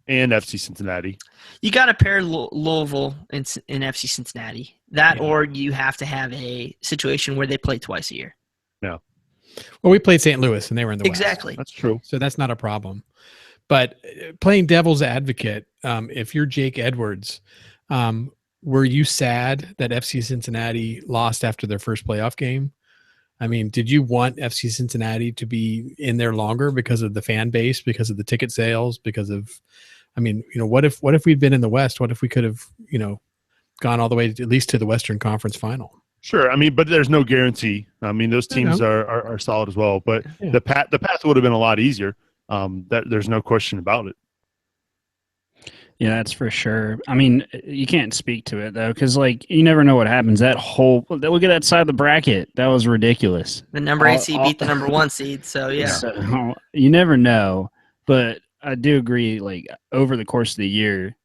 and FC Cincinnati? You got to pair Louisville in FC Cincinnati. Or you have to have a situation where they play twice a year. No. Well, we played St. Louis, and they were in the West. Exactly. That's true. So that's not a problem. But playing devil's advocate, if you're Jake Edwards, were you sad that FC Cincinnati lost after their first playoff game? I mean, did you want FC Cincinnati to be in there longer because of the fan base, because of the ticket sales, because of, what if we'd been in the West? What if we could have, gone all the way at least to the Western Conference Final? Sure. But there's no guarantee. Those teams are solid as well. But yeah. the path would have been a lot easier. There's no question about it. Yeah, that's for sure. You can't speak to it though, because you never know what happens. Look at that side of the bracket. That was ridiculous. The number 8 seed beat the number 1 seed. So yeah, so, you never know. But I do agree. Over the course of the year,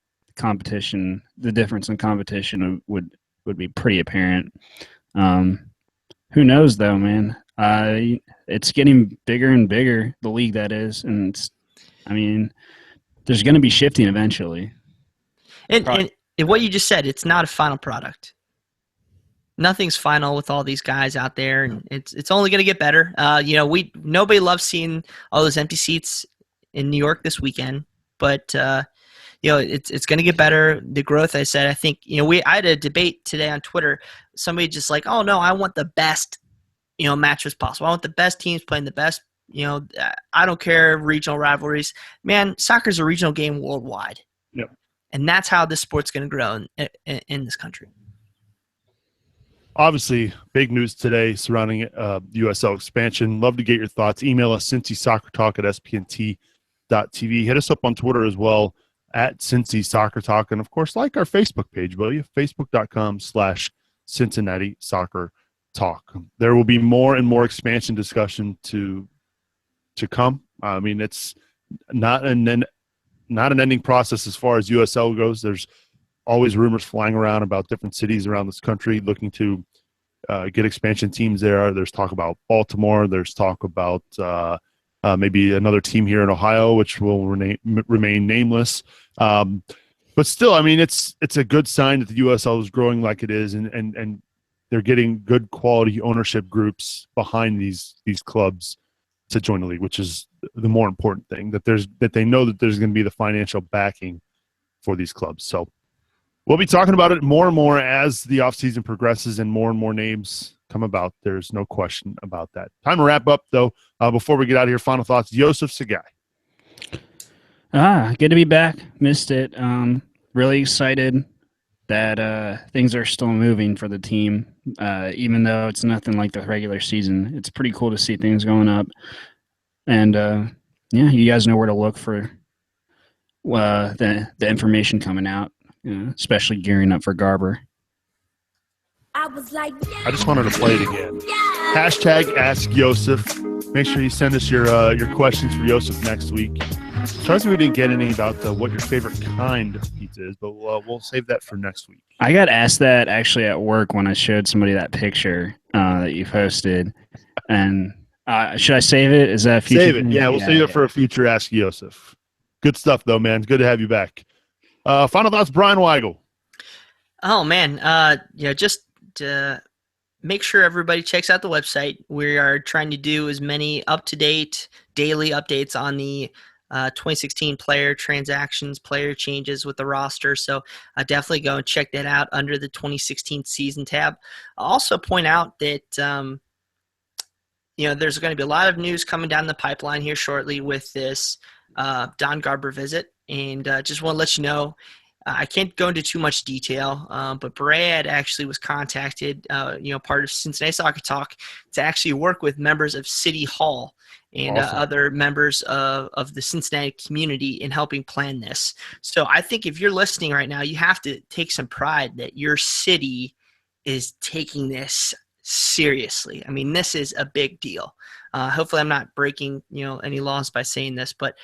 the difference in competition would be pretty apparent. Who knows though, man? It's getting bigger and bigger, the league that is, and there's going to be shifting eventually. And what you just said, it's not a final product. Nothing's final with all these guys out there, and it's only going to get better. Nobody loves seeing all those empty seats in New York this weekend, but it's going to get better. The growth, I said, I think, I had a debate today on Twitter. Somebody just like, oh no, I want the best, matches possible. I want the best teams playing the best, I don't care regional rivalries. Man, soccer's a regional game worldwide. Yep. And that's how this sport's going to grow in this country. obviously, big news today surrounding USL expansion. Love to get your thoughts. Email us, CincySoccerTalk@spnt.tv. Hit us up on Twitter as well, @CincySoccerTalk. And, of course, like our Facebook page, will you? Facebook.com/Cincinnati Soccer Talk. There will be more and more expansion discussion to come. I mean, it's not an ending process as far as USL goes. There's always rumors flying around about different cities around this country looking to get expansion teams there. There's talk about Baltimore. There's talk about maybe another team here in Ohio, which will remain nameless. But still, I mean, it's a good sign that the USL is growing like it is, and they're getting good quality ownership groups behind these clubs to join the league, which is the more important thing, that they know that there's going to be the financial backing for these clubs. So we'll be talking about it more and more as the offseason progresses and more names come about. There's no question about that. Time to wrap up, though. Before we get out of here, final thoughts. Joseph Sagai. Good to be back. Missed it. Really excited that things are still moving for the team, even though it's nothing like the regular season. It's pretty cool to see things going up. And, you guys know where to look for the information coming out, especially gearing up for Garber. I was like, yeah. I just wanted to play it again. Hashtag Ask Joseph. Make sure you send us your questions for Joseph next week. Sorry we didn't get any about what your favorite kind of pizza is, but we'll save that for next week. I got asked that actually at work when I showed somebody that picture that you posted. And should I save it? Is that a future? Save it. Yeah, we'll save it for a future Ask Joseph. Good stuff, though, man. Good to have you back. Final thoughts, Brian Weigel. Oh, man. Just to make sure everybody checks out the website. We are trying to do as many up-to-date daily updates on the 2016 player transactions, player changes with the roster. So definitely go and check that out under the 2016 season tab. I'll also point out that, there's going to be a lot of news coming down the pipeline here shortly with this Don Garber visit. And just want to let you know, I can't go into too much detail, but Brad actually was contacted, part of Cincinnati Soccer Talk, to actually work with members of City Hall and Awesome. other members of the Cincinnati community in helping plan this. So I think if you're listening right now, you have to take some pride that your city is taking this seriously. I mean, this is a big deal. Hopefully I'm not breaking, any laws by saying this, but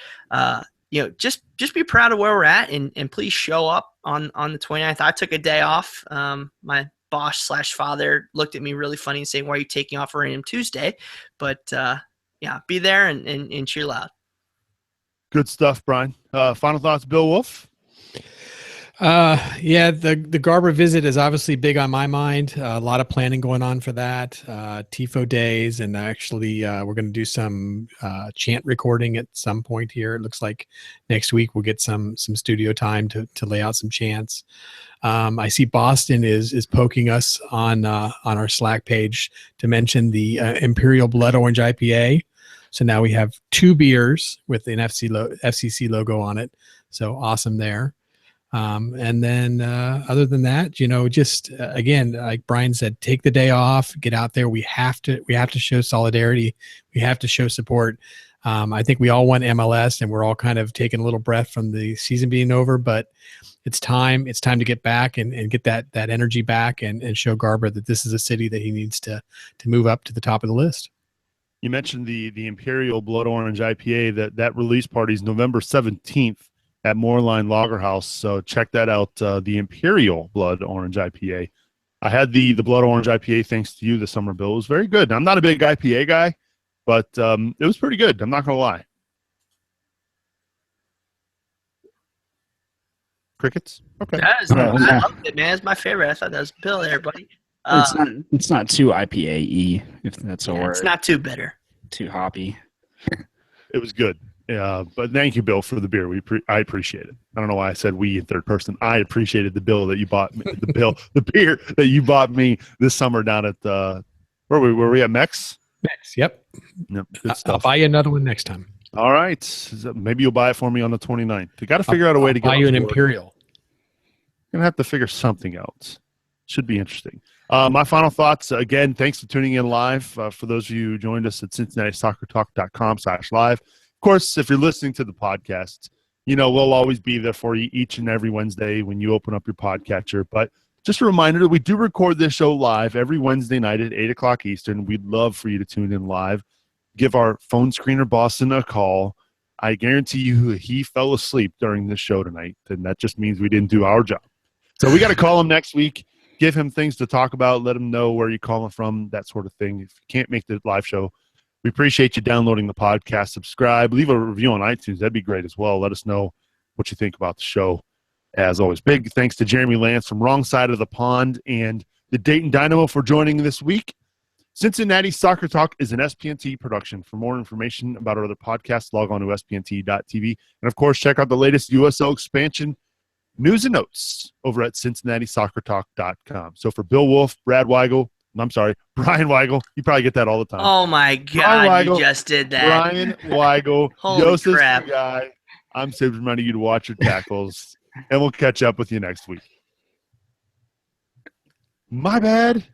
just be proud of where we're at and please show up on the 29th. I took a day off. My boss / father looked at me really funny and saying, "Why are you taking off a random Tuesday?" But be there and cheer loud. Good stuff, Brian. Final thoughts, Bill Wolf. The Garber visit is obviously big on my mind. A lot of planning going on for that. TIFO days, and actually we're going to do some chant recording at some point here. It looks like next week we'll get some studio time to lay out some chants. I see Boston is poking us on our Slack page to mention the Imperial Blood Orange IPA. So now we have 2 beers with an FCC logo on it. So awesome there. And then other than that, just again, like Brian said, take the day off, get out there. We have to show solidarity. We have to show support. I think we all want MLS, and we're all kind of taking a little breath from the season being over, but it's time to get back and get that energy back and show Garber that this is a city that he needs to move up to the top of the list. You mentioned the Imperial Blood Orange IPA. That release party is November 17th at Moorline Lager House. So check that out, the Imperial Blood Orange IPA. I had the Blood Orange IPA thanks to you this summer, Bill. It was very good. I'm not a big IPA guy, but it was pretty good. I'm not going to lie. Crickets? Okay. I loved it, man. It's my favorite. I thought that was Bill there, buddy. It's not too IPA-y, if that's a word. It's not too bitter. Too hoppy. It was good. But thank you, Bill, for the beer. I appreciate it. I don't know why I said we in third person. I appreciated the bill that you bought me, the beer that you bought me this summer down at where were we at Mex? Mex, yep. Good stuff. I'll buy you another one next time. All right. So maybe you'll buy it for me on the 29th. You got to figure out a way to get buy you an Imperial. Gonna have to figure something else. Should be interesting. My final thoughts, again, thanks for tuning in live. For those of you who joined us at CincinnatiSoccerTalk.com/live. Of course, if you're listening to the podcast, we'll always be there for you each and every Wednesday when you open up your podcatcher. But just a reminder that we do record this show live every Wednesday night at 8 o'clock Eastern. We'd love for you to tune in live. Give our phone screener, Boston, a call. I guarantee you he fell asleep during this show tonight, and that just means we didn't do our job. So we got to call him next week. Give him things to talk about. Let him know where you're calling from, that sort of thing. If you can't make the live show, we appreciate you downloading the podcast. Subscribe. Leave a review on iTunes. That'd be great as well. Let us know what you think about the show. As always, big thanks to Jeremy Lance from Wrong Side of the Pond and the Dayton Dynamo for joining this week. Cincinnati Soccer Talk is an SPNT production. For more information about our other podcasts, log on to spnt.tv. And, of course, check out the latest USL expansion news and notes over at CincinnatiSoccerTalk.com. So for Bill Wolf, Brian Weigel, you probably get that all the time. Oh, my God, you just did that. Brian Weigel, Holy Yosef's crap. the guy. I'm Sabres reminding you to watch your tackles, and we'll catch up with you next week. My bad.